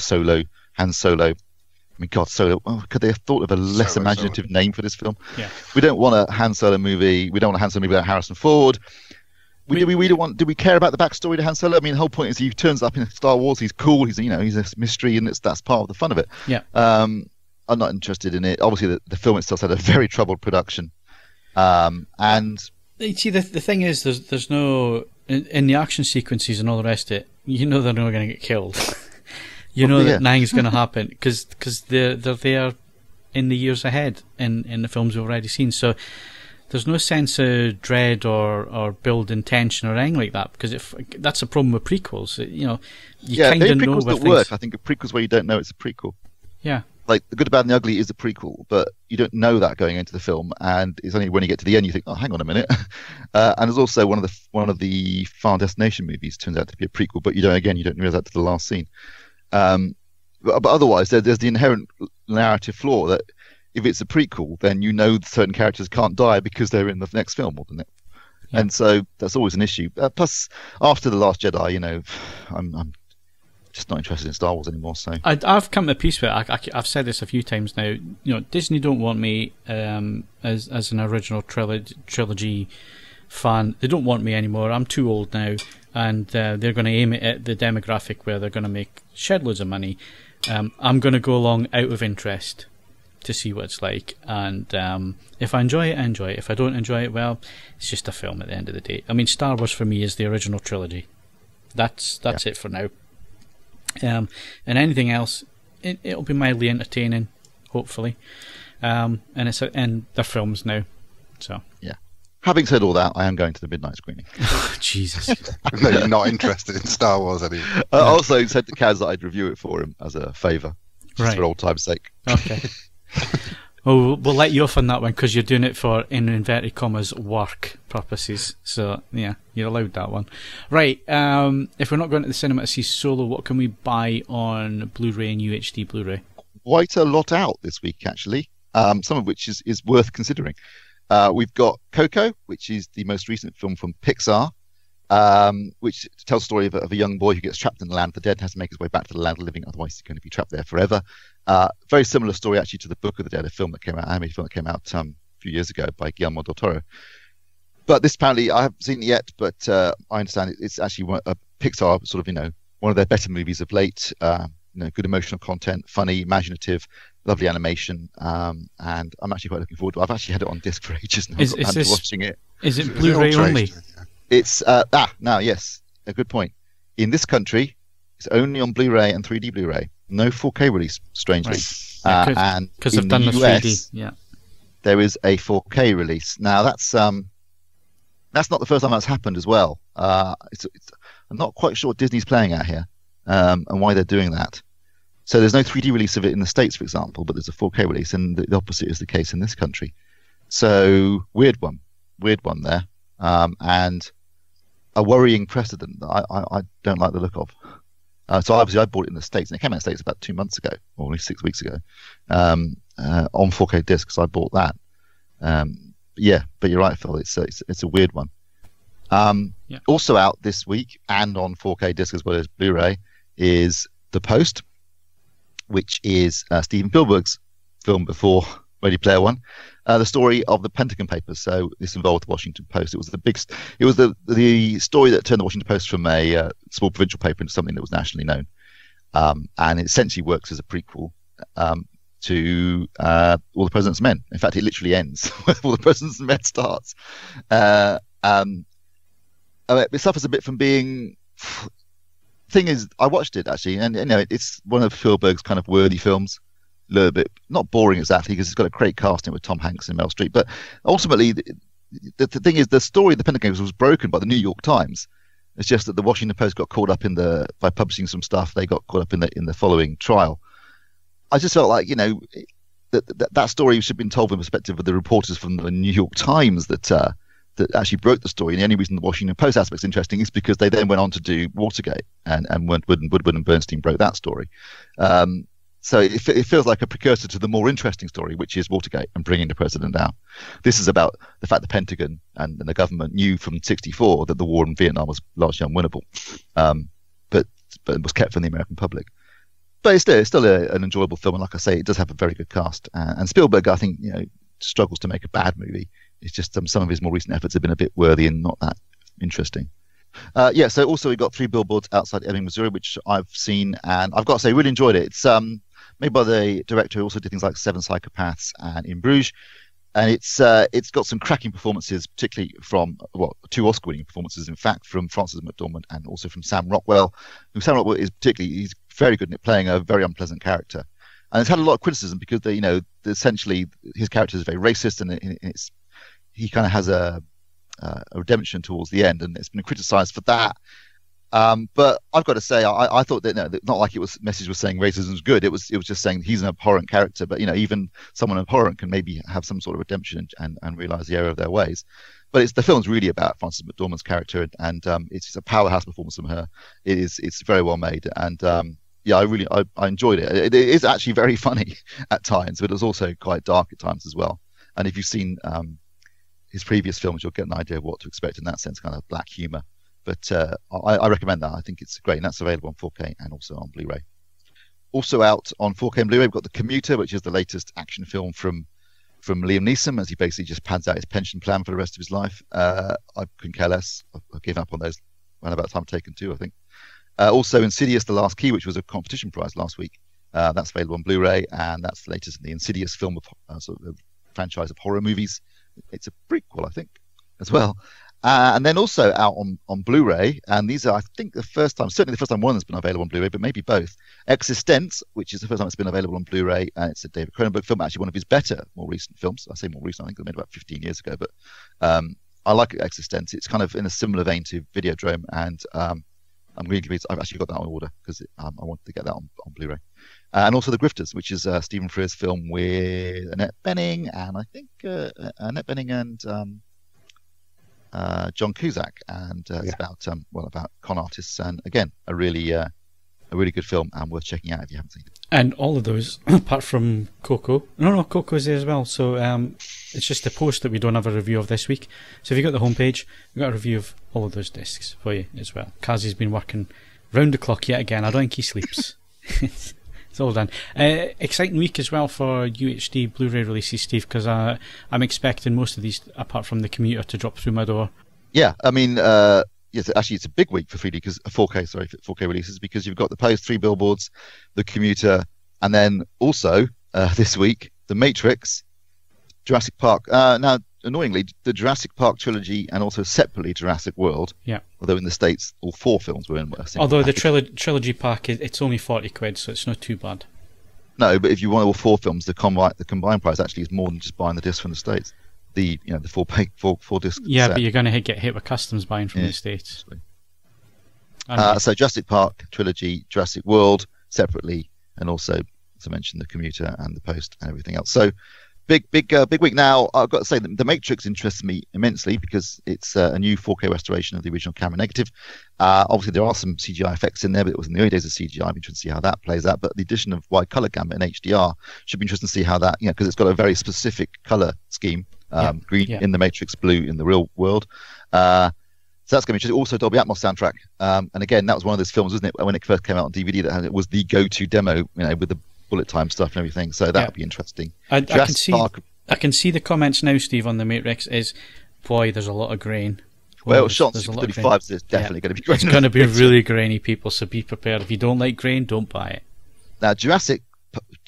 Han Solo. I mean, God, Solo. Oh, could they have thought of a less imaginative name for this film? Yeah. We don't want a Han Solo movie. We don't want a Han Solo movie about Harrison Ford. Do we care about the backstory to Han Solo? I mean, the whole point is he turns up in Star Wars. He's cool. He's a mystery, and that's part of the fun of it. Yeah. I'm not interested in it. Obviously, the film itself had a very troubled production, and you see, the thing is, there's no in the action sequences and all the rest of it. They're not going to get killed. That nothing's going to happen because they're there in the years ahead in the films we've already seen. So there's no sense of dread or building tension or anything like that because that's a problem with prequels. You kind of know where things work. I think a prequel's where you don't know it's a prequel. Yeah. Like The Good, the Bad, and the Ugly is a prequel, but you don't know that going into the film, and it's only when you get to the end you think, "Oh, hang on a minute." And there's also one of the Final Destination movies turns out to be a prequel, but you don't realize that to the last scene. But otherwise, there's the inherent narrative flaw that if it's a prequel, then certain characters can't die because they're in the next film or the next. Yeah. And so that's always an issue. Plus, after The Last Jedi, I'm just not interested in Star Wars anymore. So I've come to peace with it. I've said this a few times now. Disney don't want me as an original trilogy fan. They don't want me anymore. I'm too old now, and they're going to aim it at the demographic where they're going to make shed loads of money. I'm going to go along out of interest to see what it's like, and if I enjoy it, I enjoy it. If I don't enjoy it, well, it's just a film at the end of the day. I mean, Star Wars for me is the original trilogy. That's it for now. And anything else, it'll be mildly entertaining, hopefully. And they're films now, so yeah. Having said all that, I am going to the midnight screening. Jesus. No, you're not interested in Star Wars anymore. I also said to Kaz that I'd review it for him as a favour, just for old time's sake. Okay. Well, we'll let you off on that one because you're doing it for, in inverted commas, work purposes. So, yeah, you're allowed that one. Right, if we're not going to the cinema to see Solo, what can we buy on Blu-ray and UHD Blu-ray? Quite a lot out this week, actually, some of which is worth considering. We've got Coco, which is the most recent film from Pixar, which tells the story of a young boy who gets trapped in the land of the dead and has to make his way back to the land of the living, otherwise he's going to be trapped there forever. Very similar story, actually, to the Book of the Dead, a animated film that came out a few years ago by Guillermo del Toro. But this, apparently, I haven't seen it yet, but I understand it's actually a Pixar, sort of, one of their better movies of late. Good emotional content, funny, imaginative, lovely animation, and I'm actually quite looking forward to it. I've actually had it on disc for ages now. Is this watching it? Is it Blu-ray only? It's now, yes, a good point. In this country, it's only on Blu-ray and 3D Blu-ray. No 4K release, strangely. Right. And because in they've done the US, 3D. Yeah. there is a 4K release. Now that's not the first time that's happened as well. I'm not quite sure what Disney's playing at here, and why they're doing that. So there's no 3D release of it in the States, for example, but there's a 4K release, and the opposite is the case in this country. So weird one there, and a worrying precedent that I don't like the look of. So obviously I bought it in the States, and it came out in the States about 2 months ago, or only 6 weeks ago, on 4K disc, so I bought that. But you're right, Phil, it's a weird one. Also out this week, and on 4K disc as well as Blu-ray, is The Post, which is Steven Spielberg's film before Ready Player One, the story of the Pentagon Papers. So this involved the Washington Post. It was the story that turned the Washington Post from a small provincial paper into something that was nationally known, and it essentially works as a prequel to All the President's Men. In fact, it literally ends where All the President's Men starts. It suffers a bit from being. Thing is, I watched it actually, and it's one of Spielberg's kind of worthy films. A little bit not boring exactly, because it's got a great casting with Tom Hanks and Meryl Streep. But ultimately, the thing is, the story of the Pentagon was broken by the New York Times. It's just that the Washington Post got caught up by publishing some stuff. They got caught up in the following trial. I just felt like that story should have been told from the perspective of the reporters from the New York Times that actually broke the story. And the only reason the Washington Post aspect's interesting is because they then went on to do Watergate, and Woodward and Bernstein broke that story. So it feels like a precursor to the more interesting story, which is Watergate and bringing the president down. This is about the fact the Pentagon and the government knew from '64 that the war in Vietnam was largely unwinnable, but it was kept from the American public. But it's still an enjoyable film, and like I say, it does have a very good cast. And Spielberg, I think, struggles to make a bad movie. It's just some of his more recent efforts have been a bit worthy and not that interesting. So also we got 3 Billboards Outside Ebbing, Missouri, which I've seen, and I've got to say, really enjoyed it. It's made by the director who also did things like Seven Psychopaths and In Bruges, and it's got some cracking performances, particularly from 2 Oscar-winning performances, in fact, from Frances McDormand and also from Sam Rockwell. Sam Rockwell he's very good at playing a very unpleasant character, and it's had a lot of criticism because essentially his character is very racist, and he kind of has a redemption towards the end, and it's been criticised for that. But I've got to say, I thought that not like message was saying racism is good. It was just saying he's an abhorrent character, but even someone abhorrent can maybe have some sort of redemption and realise the error of their ways. But the film's really about Frances McDormand's character, and it's just a powerhouse performance from her. It's very well made, and I enjoyed it. It is actually very funny at times, but it's also quite dark at times as well. And if you've seen his previous films, you'll get an idea of what to expect in that sense, kind of black humour. But I recommend that. I think it's great, and that's available on 4K and also on Blu-ray. Also out on 4K and Blu-ray, we've got The Commuter, which is the latest action film from Liam Neeson, as he basically just pads out his pension plan for the rest of his life. I couldn't care less. I've given up on those around about time taken too, I think. Also Insidious, The Last Key, which was a competition prize last week, That's available on Blu-ray, and that's the latest in the Insidious film of sort of franchise of horror movies. It's a prequel, I think, as well. And then also out on Blu-ray, and these are, I think, certainly the first time one has been available on Blu-ray, but maybe both. Existenz, which is the first time it's been available on Blu-ray, and it's a David Cronenberg film, actually one of his better, more recent films. I say more recent, I think it was made about 15 years ago, but I like Existenz. It's kind of in a similar vein to Videodrome, and I'm really pleased. I've actually got that on order because I wanted to get that on Blu-ray. And also The Grifters, which is Stephen Frears' film with Annette Bening, and I think Annette Bening and John Cusack, and it's about con artists, and again a really good film and worth checking out if you haven't seen it. And all of those, apart from Coco, Coco's there as well. So it's just a post that we don't have a review of this week. So if you got the homepage, we've got a review of all of those discs for you as well. Kazi's been working round the clock yet again. I don't think he sleeps. It's all done. Exciting week as well for UHD Blu-ray releases, Steve, because I'm expecting most of these, apart from the Commuter, to drop through my door. Yeah, I mean, yes, actually, it's a big week for 3D because 4K releases, because you've got the Post, 3 Billboards, the Commuter, and then also this week the Matrix, Jurassic Park. Now, annoyingly, the Jurassic Park trilogy and also separately Jurassic World. Yeah. Although in the States, all 4 films were in. Although the trilogy pack, it's only £40, so it's not too bad. No, but if you want all 4 films, the combined price actually is more than just buying the disc from the States. The 4 disc. Yeah, set. But you're going to get hit with customs buying from the States. So Jurassic Park trilogy, Jurassic World separately, and also, as I mentioned, the Commuter and the Post and everything else. So big week. Now I've got to say that the Matrix interests me immensely because it's a new 4K restoration of the original camera negative. Obviously there are some CGI effects in there, but it was in the early days of CGI. I'm interested to see how that plays out. But the addition of wide color gamut and HDR should be interesting to see how that, because it's got a very specific color scheme. Green in the Matrix, blue in the real world. So that's going to be interesting. Also, Dolby Atmos soundtrack. And again, that was one of those films, wasn't it, when it first came out on DVD, that it was the go-to demo, with the bullet time stuff and everything. So that would be interesting. I can see the comments now, Steve, on the Matrix is, boy, there's a lot of grain. Well, shot 35, so it's definitely going to be grain. It's going to be really grainy, people, so be prepared. If you don't like grain, don't buy it. Now, the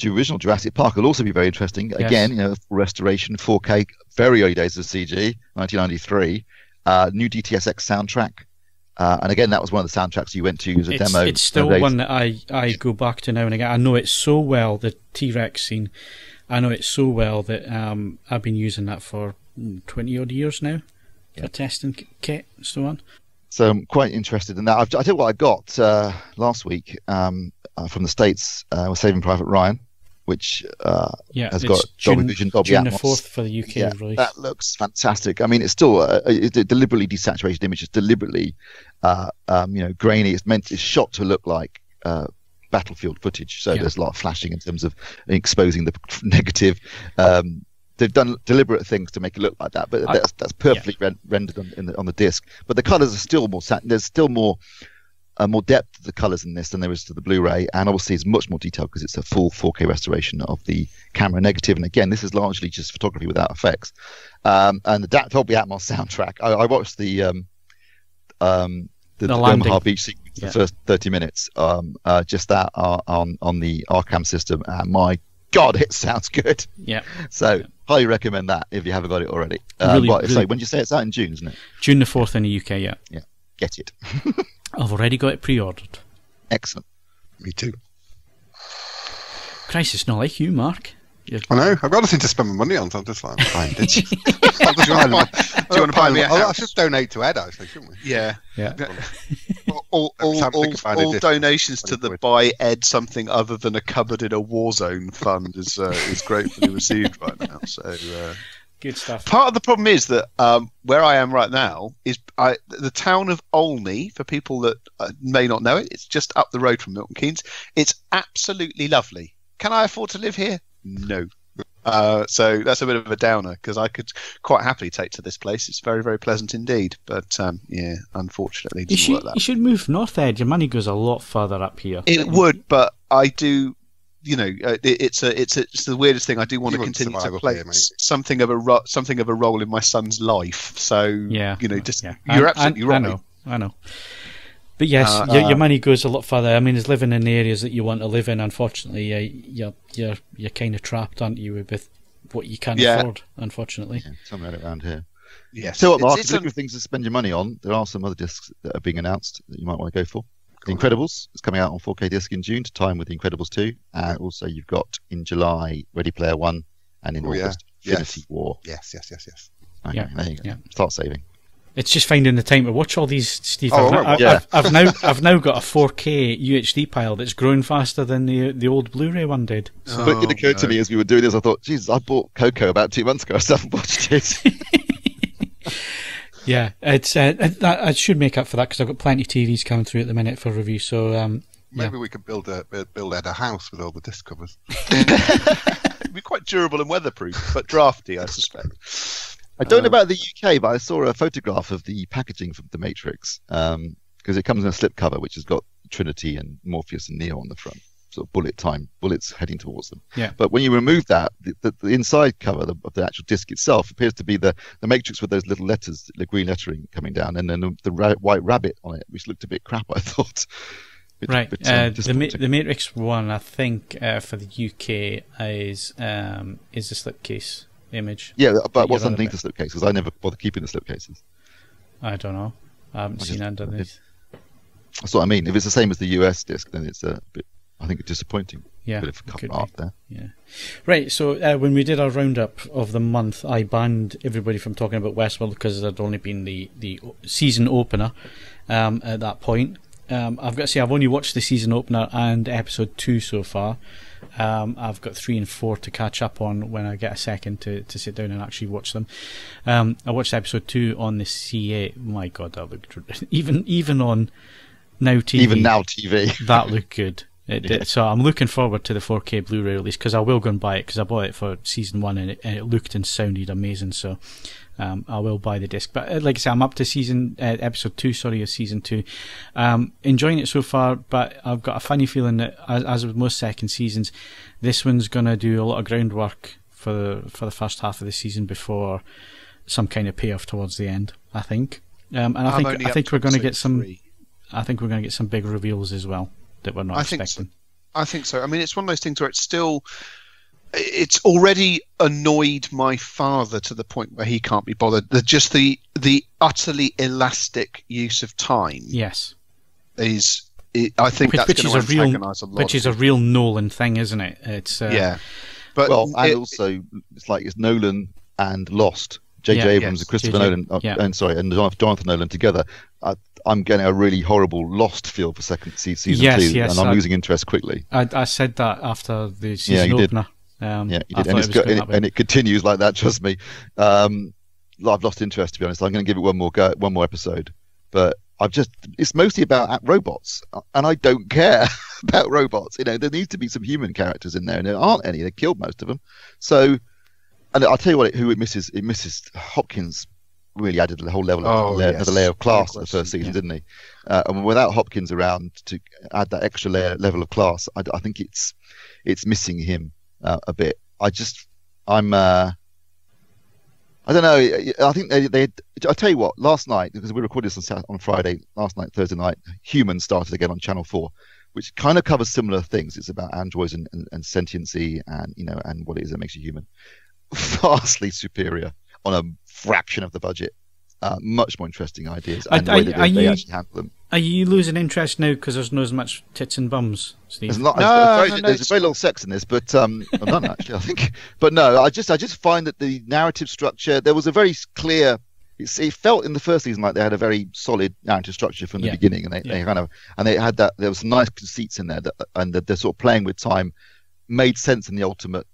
original Jurassic Park will also be very interesting. Yes. Again, restoration, 4K, very early days of CG, 1993. New DTSX soundtrack. And again, that was one of the soundtracks you went to as a demo. It's still one that I go back to now and again. I know it so well, the T-Rex scene. I know it so well that I've been using that for 20 odd years now for testing kit and so on. So I'm quite interested in that. I tell you what I got last week from the States was Saving Private Ryan, which has got Dolby Vision, Dolby June Atmos. the 4th for the UK release. That looks fantastic. I mean, it's still a deliberately desaturated image. It's deliberately grainy. It's shot to look like battlefield footage. So there's a lot of flashing in terms of exposing the negative. They've done deliberate things to make it look like that, but that's perfectly rendered on the disc. But the colours are still more. There's still more depth to the colours in this than there is to the Blu-ray, and obviously it's much more detailed because it's a full 4K restoration of the camera negative. And again, this is largely just photography without effects. And the Dolby Atmos soundtrack. I watched the Omaha Beach sequence, the first 30 minutes, just that on the Arcam system, and my God, it sounds good. Yeah. So highly recommend that if you haven't got it already. Really, when you say it's out in June, isn't it? June the 4th in the UK. Yeah. Get it. I've already got it pre-ordered. Excellent. Me too. Christ, it's not like you, Mark. I know. I've got nothing to spend my money on, so I'm just like, fine. Do you want to buy me a house? I should donate to Ed, actually, shouldn't we? Yeah. All donations to the Buy Ed Something Other Than a Cupboard in a Warzone fund is gratefully received right now. So good stuff. Part of the problem is that where I am right now is the town of Olney, for people that may not know it, it's just up the road from Milton Keynes. It's absolutely lovely. Can I afford to live here? No. So that's a bit of a downer because I could quite happily take to this place. It's very, very pleasant indeed. But unfortunately, it doesn't work that way. You should move north, Ed. Your money goes a lot further up here. It would, but I do. It's the weirdest thing. I do want to continue to play something of a role in my son's life. So you're absolutely right. I know. But yes, your money goes a lot further. I mean, it's living in the areas that you want to live in. Unfortunately, you're kind of trapped, aren't you, with what you can afford? Unfortunately, something right around here. Yes. So, what, Mark? If you're looking for things to spend your money on, there are some other discs that are being announced that you might want to go for. The Incredibles is coming out on 4K disc in June to time with The Incredibles 2, and also you've got in July Ready Player One, and in August Infinity War. Yes. Okay, there you go. Yeah. Start saving. It's just finding the time to watch all these, Steve. I've now got a 4K UHD pile that's growing faster than the old Blu-ray one did. So. But it occurred to me as we were doing this, I thought, Jesus, I bought Coco about 2 months ago. I still haven't watched it. Yeah, it's I should make up for that because I've got plenty of TVs coming through at the minute for review. So maybe we could build Ed a house with all the disc covers. It'd be quite durable and weatherproof, but drafty, I suspect. I don't know about the UK, but I saw a photograph of the packaging from The Matrix because it comes in a slipcover which has got Trinity and Morpheus and Neo on the front, sort of bullets heading towards them. Yeah. But when you remove that, the inside cover of the actual disc itself appears to be the Matrix with those little letters, the green lettering coming down, and then the white rabbit on it, which looked a bit crap, I thought. The Matrix one, I think, for the UK is the slipcase image. Yeah, but what's underneath the slipcase? Because I never bother keeping the slipcases. I don't know. I haven't seen underneath. That's what I mean. If it's the same as the US disc, then it's a bit, I think, disappointing. Yeah, bit of cover art there. Yeah, right. So when we did our roundup of the month, I banned everybody from talking about Westworld because it had only been the season opener at that point. I've got to say, I've only watched the season opener and episode 2 so far. I've got 3 and 4 to catch up on when I get a second to sit down and actually watch them. I watched episode 2 on the C8. My God, that looked even on Now TV. Even Now TV, that looked good. So I'm looking forward to the 4K Blu-ray release because I will go and buy it because I bought it for season 1 and it looked and sounded amazing. So I will buy the disc. But like I say, I'm up to episode 2 of season 2. Enjoying it so far, but I've got a funny feeling that as with most second seasons, this one's going to do a lot of groundwork for the first half of the season before some kind of payoff towards the end, I think. And I think we're going to get some. I think we're going to get some big reveals as well that we're not expecting. I think so. I mean, it's one of those things where it's already annoyed my father to the point where he can't be bothered. Just the utterly elastic use of time. Yes, I think that's going to antagonise a lot. Which is a real Nolan thing, isn't it? It's but also it's Nolan and Lost. J.J. Abrams and Christopher Nolan, and Jonathan Nolan together. I'm getting a really horrible Lost feel for season 2, and I'm losing interest quickly. I said that after the season opener. You did, and it continues like that. Trust me. I've lost interest, to be honest. I'm going to give it one more episode, but it's mostly about robots, and I don't care about robots. There needs to be some human characters in there, and there aren't any. They killed most of them. So, and I'll tell you what, who it misses. It misses Hopkins. Really added the whole level of another layer of class in the first season, didn't he? And without Hopkins around to add that extra level of class, I think it's missing him a bit. I don't know. I think I'll tell you what. Last night, because we recorded this on Friday, last night, Thursday night, Human started again on Channel 4, which kind of covers similar things. It's about androids and sentiency, and and what it is that makes you human. Vastly superior on a fraction of the budget. Much more interesting ideas and the way they actually handle them. Are you losing interest now because there's not as much tits and bums, Steve? There's very little sex in this, but none actually, I think. But no, I just find that the narrative structure, there was a very clear. It felt in the first season like they had a very solid narrative structure from the beginning, and they had that. There was some nice conceits in there, and they're sort of playing with time made sense in the ultimate,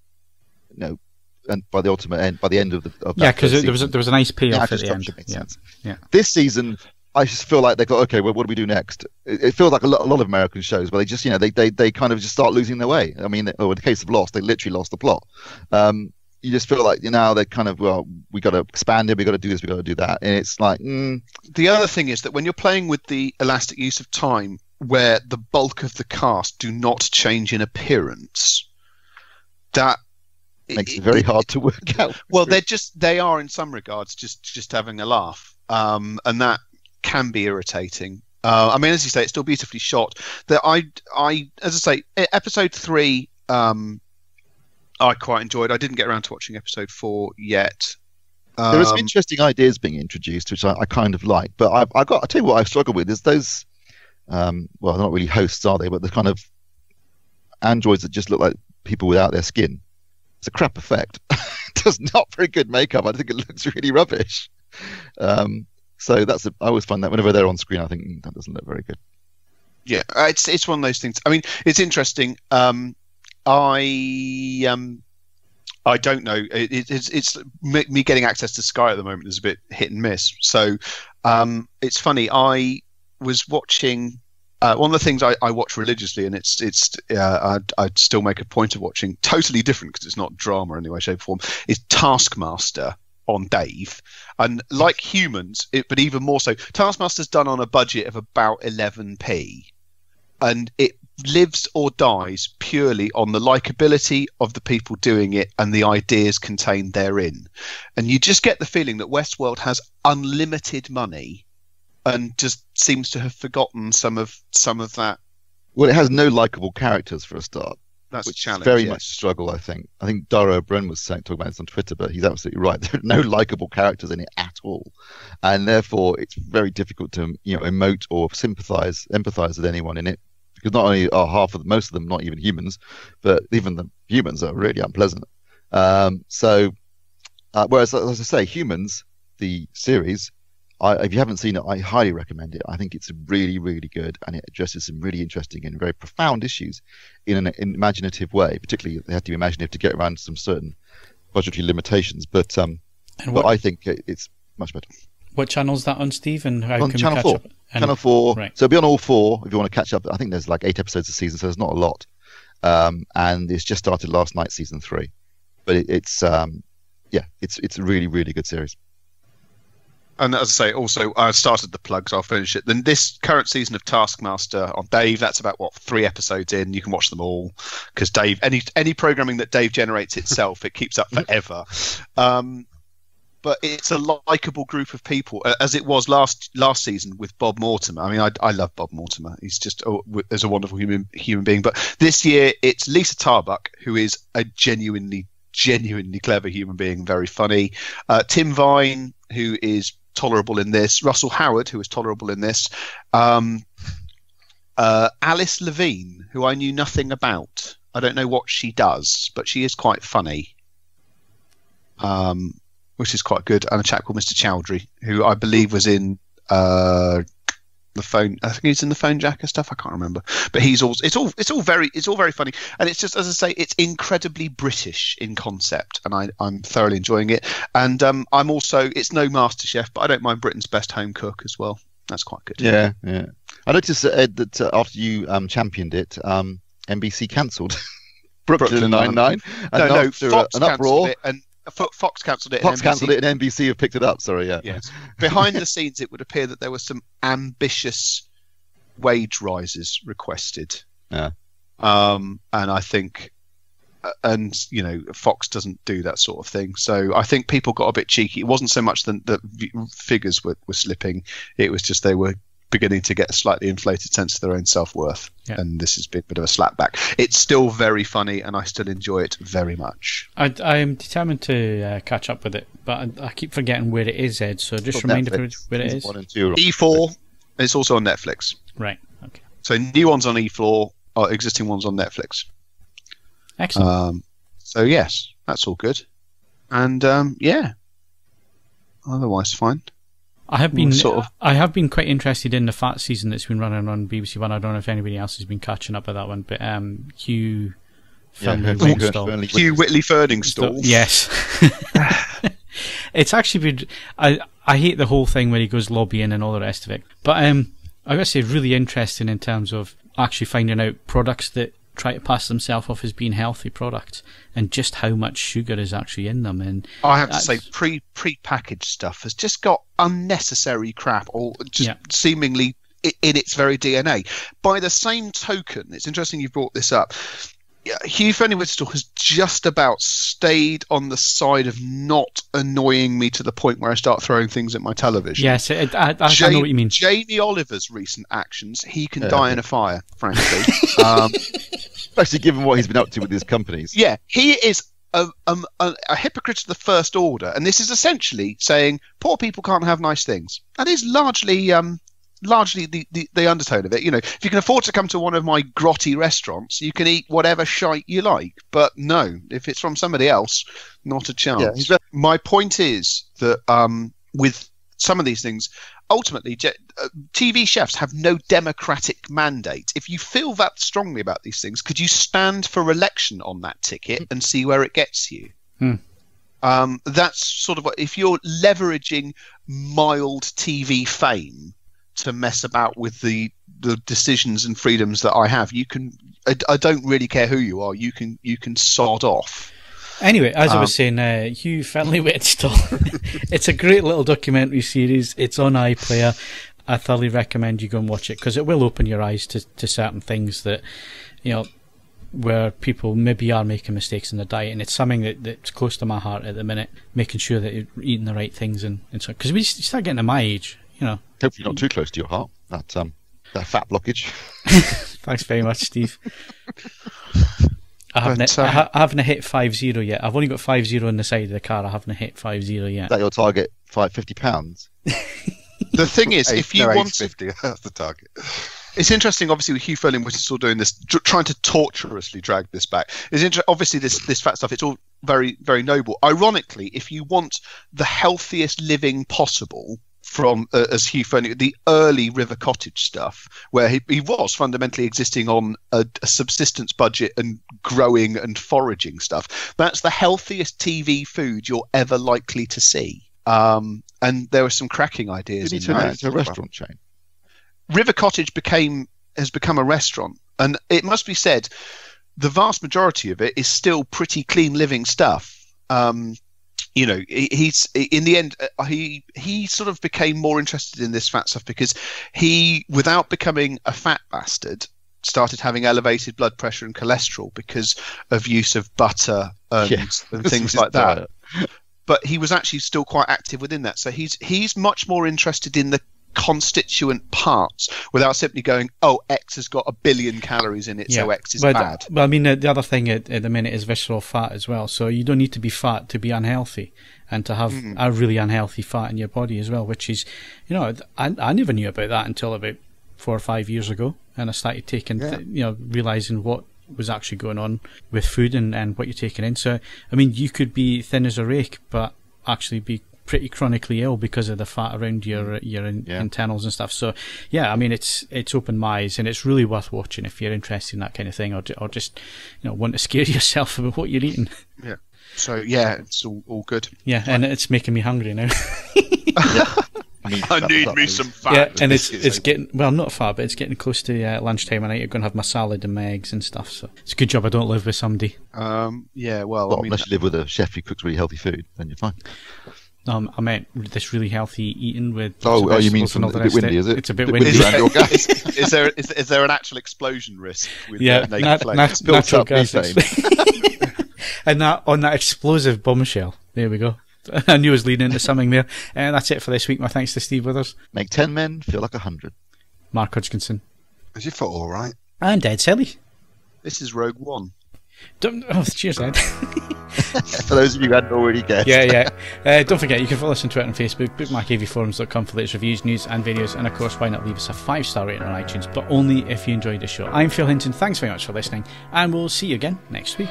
and by the ultimate end, by the end of that. Yeah, because there was a nice payoff at the end. Yeah. This season, I just feel like they go, okay, well, what do we do next? It feels like a lot of American shows where they just, they kind of just start losing their way. I mean, in the case of Lost, they literally lost the plot. You just feel like now they're kind of, well, we got to expand it, we got to do this, we got to do that, and it's like. The other thing is that when you're playing with the elastic use of time, where the bulk of the cast do not change in appearance, that makes it very hard to work out. Well, they are in some regards just having a laugh, and that can be irritating. I mean, as you say, it's still beautifully shot. As I say, episode 3, I quite enjoyed. I didn't get around to watching episode 4 yet. There are some interesting ideas being introduced, which I kind of like. But I'll tell you what I struggle with is those. Well, they're not really hosts, are they? But the kind of androids that just look like people without their skin. It's a crap effect. It does not very good makeup. I think it looks really rubbish. So I always find that whenever they're on screen, I think that doesn't look very good. Yeah, it's one of those things. I mean, it's interesting. I don't know. It's me getting access to Sky at the moment is a bit hit and miss. So it's funny. I was watching one of the things I watch religiously, and I'd still make a point of watching. Totally different because it's not drama in any way, shape, or form. Is Taskmaster on Dave, and like Humans, but even more so. Taskmaster's done on a budget of about 11p, and it lives or dies purely on the likability of the people doing it and the ideas contained therein. And you just get the feeling that Westworld has unlimited money and just seems to have forgotten some of that. Well, it has no likable characters for a start. That's which a challenge. Is very much a struggle, I think. I think Dara O'Brien was talking about this on Twitter, but he's absolutely right. There are no likable characters in it at all, and therefore it's very difficult to emote or empathize with anyone in it, because not only are most of them not even humans, but even the humans are really unpleasant. Whereas, as I say, Humans, the series, if you haven't seen it, I highly recommend it. I think it's really, really good, and it addresses some really interesting and very profound issues in an imaginative way. Particularly, they have to be imaginative to get around some certain budgetary limitations. But I think it's much better. What channel is that on, Steve? And how on can Channel we catch 4. up? Channel 4. Right. So it'll be on all 4 if you want to catch up. I think there's like 8 episodes a season, so there's not a lot. And it's just started last night, season 3. But it's a really, really good series. And as I say, also, I started the plugs. I'll finish it. Then this current season of Taskmaster on Dave, that's about 3 episodes in. You can watch them all because Dave, any programming that Dave generates itself, it keeps up forever. But it's a likable group of people, as it was last season with Bob Mortimer. I mean, I love Bob Mortimer. He's just as a wonderful human being. But this year, it's Lisa Tarbuck, who is a genuinely clever human being, very funny. Tim Vine, who is tolerable in this. Russell Howard, who is tolerable in this. Alice Levine, who I knew nothing about. I don't know what she does, but she is quite funny. Which is quite good. And a chap called Mr. Chowdhury, who I believe was in the phone. I think he's in the Phone Jacker stuff. I can't remember, but he's also. It's all very funny, and it's just, as I say, it's incredibly British in concept, and I'm thoroughly enjoying it. And I'm also. It's no MasterChef, but I don't mind Britain's Best Home Cook as well. That's quite good. Yeah. I noticed, Ed, that after you championed it, NBC cancelled Brooklyn Nine-Nine, and after Fox an uproar. It, and Fox cancelled it. Fox cancelled it, and NBC have picked it up. Sorry, yeah. Yes. Behind the scenes, it would appear that there were some ambitious wage rises requested. Yeah. And I think, Fox doesn't do that sort of thing. So I think people got a bit cheeky. It wasn't so much that the figures were slipping. It was just they were beginning to get a slightly inflated sense of their own self-worth. Yeah. And this has been a bit of a slapback. It's still very funny, and I still enjoy it very much. I am determined to catch up with it, but I keep forgetting where it is, Ed, so just remind everybody where it is. E4. It's also on Netflix. Right, okay. So new ones on E4, or existing ones on Netflix. Excellent. So yes, that's all good. And otherwise fine. I have been quite interested in the Fat season that's been running on BBC One. I don't know if anybody else has been catching up with that one, but Hugh Whitley Ferningstall. Yes. It's actually been. I hate the whole thing where he goes lobbying and all the rest of it, but I gotta say, really interesting in terms of actually finding out products that try to pass themselves off as being healthy products, and just how much sugar is actually in them. And I have to say, pre-packaged stuff has just got unnecessary crap, or just seemingly in its very DNA. By the same token, it's interesting you brought this up. Hugh Fearnley-Whitstall has just about stayed on the side of not annoying me to the point where I start throwing things at my television. Yes, I know what you mean. Jamie Oliver's recent actions, he can die in a fire, frankly. Especially given what he's been up to with his companies. Yeah, he is a hypocrite of the first order, and this is essentially saying poor people can't have nice things. That is largely the undertone of it. You know, if you can afford to come to one of my grotty restaurants, you can eat whatever shite you like. But no, if it's from somebody else, not a chance. Yeah, my point is that with some of these things, ultimately, TV chefs have no democratic mandate. If you feel that strongly about these things, could you stand for election on that ticket and see where it gets you? That's sort of what, if you're leveraging mild TV fame to mess about with the decisions and freedoms that I have, you can. I don't really care who you are. You can sod off. Anyway, as I was saying, Hugh Fearnley-Whitstall, it's a great little documentary series. It's on iPlayer. I thoroughly recommend you go and watch it because it will open your eyes to certain things that, you know, where people maybe are making mistakes in their diet, and it's something that's close to my heart at the minute, making sure that you're eating the right things and so, because we start getting to my age, you know. Hopefully not too close to your heart. That fat blockage. Thanks very much, Steve. I haven't hit 50 yet. I've only got 50 on the side of the car. I haven't hit 50 yet. Is that your target? 50 pounds. The thing is, if you want 50, that's the target. It's interesting, obviously, with Hugh Fearnley-Whitstall doing this, trying to torturously drag this back. Obviously, this fat stuff, it's all very, very noble. Ironically, if you want the healthiest living possible from, as Hugh Fearnley, the early River Cottage stuff, where he was fundamentally existing on a subsistence budget and growing and foraging stuff, that's the healthiest TV food you're ever likely to see. And there were some cracking ideas. Did he turn that into a restaurant chain? River Cottage has become a restaurant, and it must be said, the vast majority of it is still pretty clean living stuff. You know, he's in the end, he sort of became more interested in this fat stuff because he, without becoming a fat bastard, started having elevated blood pressure and cholesterol because of use of butter and things like that. But he was actually still quite active within that. So he's much more interested in the constituent parts without simply going, oh, X has got 1 billion calories in it, so X is bad. Well, I mean, the other thing at the minute is visceral fat as well. So you don't need to be fat to be unhealthy and to have a really unhealthy fat in your body as well, which is, you know, I never knew about that until about 4 or 5 years ago, and I started taking, realising what was actually going on with food and what you're taking in. So, I mean, you could be thin as a rake, but actually be pretty chronically ill because of the fat around your internals and stuff. So yeah, I mean, it's opened my eyes, and it's really worth watching if you're interested in that kind of thing, or just, you know, want to scare yourself about what you're eating. Yeah. So yeah, it's all good. Yeah, and it's making me hungry now. I need me some fat. Yeah, and it's getting, well, not fat, but it's getting close to lunchtime, and I'm going to have my salad and my eggs and stuff. So it's a good job I don't live with somebody. Yeah, well, I mean, unless you live with a chef who cooks really healthy food, then you're fine. I meant this really healthy eating with. Oh, you mean from a bit windy? Is it? It's a bit windy. Is there an actual explosion risk? With natural gas. And that on that explosive bombshell. There we go. I knew I was leading into something there. And that's it for this week. My thanks to Steve Withers. Make 10 men feel like 100. Mark Hodgkinson. Is your foot all right? And Ed Selley. This is Rogue One. Cheers, Ed. For those of you who hadn't already guessed. Yeah. Don't forget, you can follow us on Twitter and Facebook, bookmark AVForums.com for latest reviews, news and videos, and of course, why not leave us a 5-star rating on iTunes, but only if you enjoyed the show. I'm Phil Hinton, thanks very much for listening, and we'll see you again next week.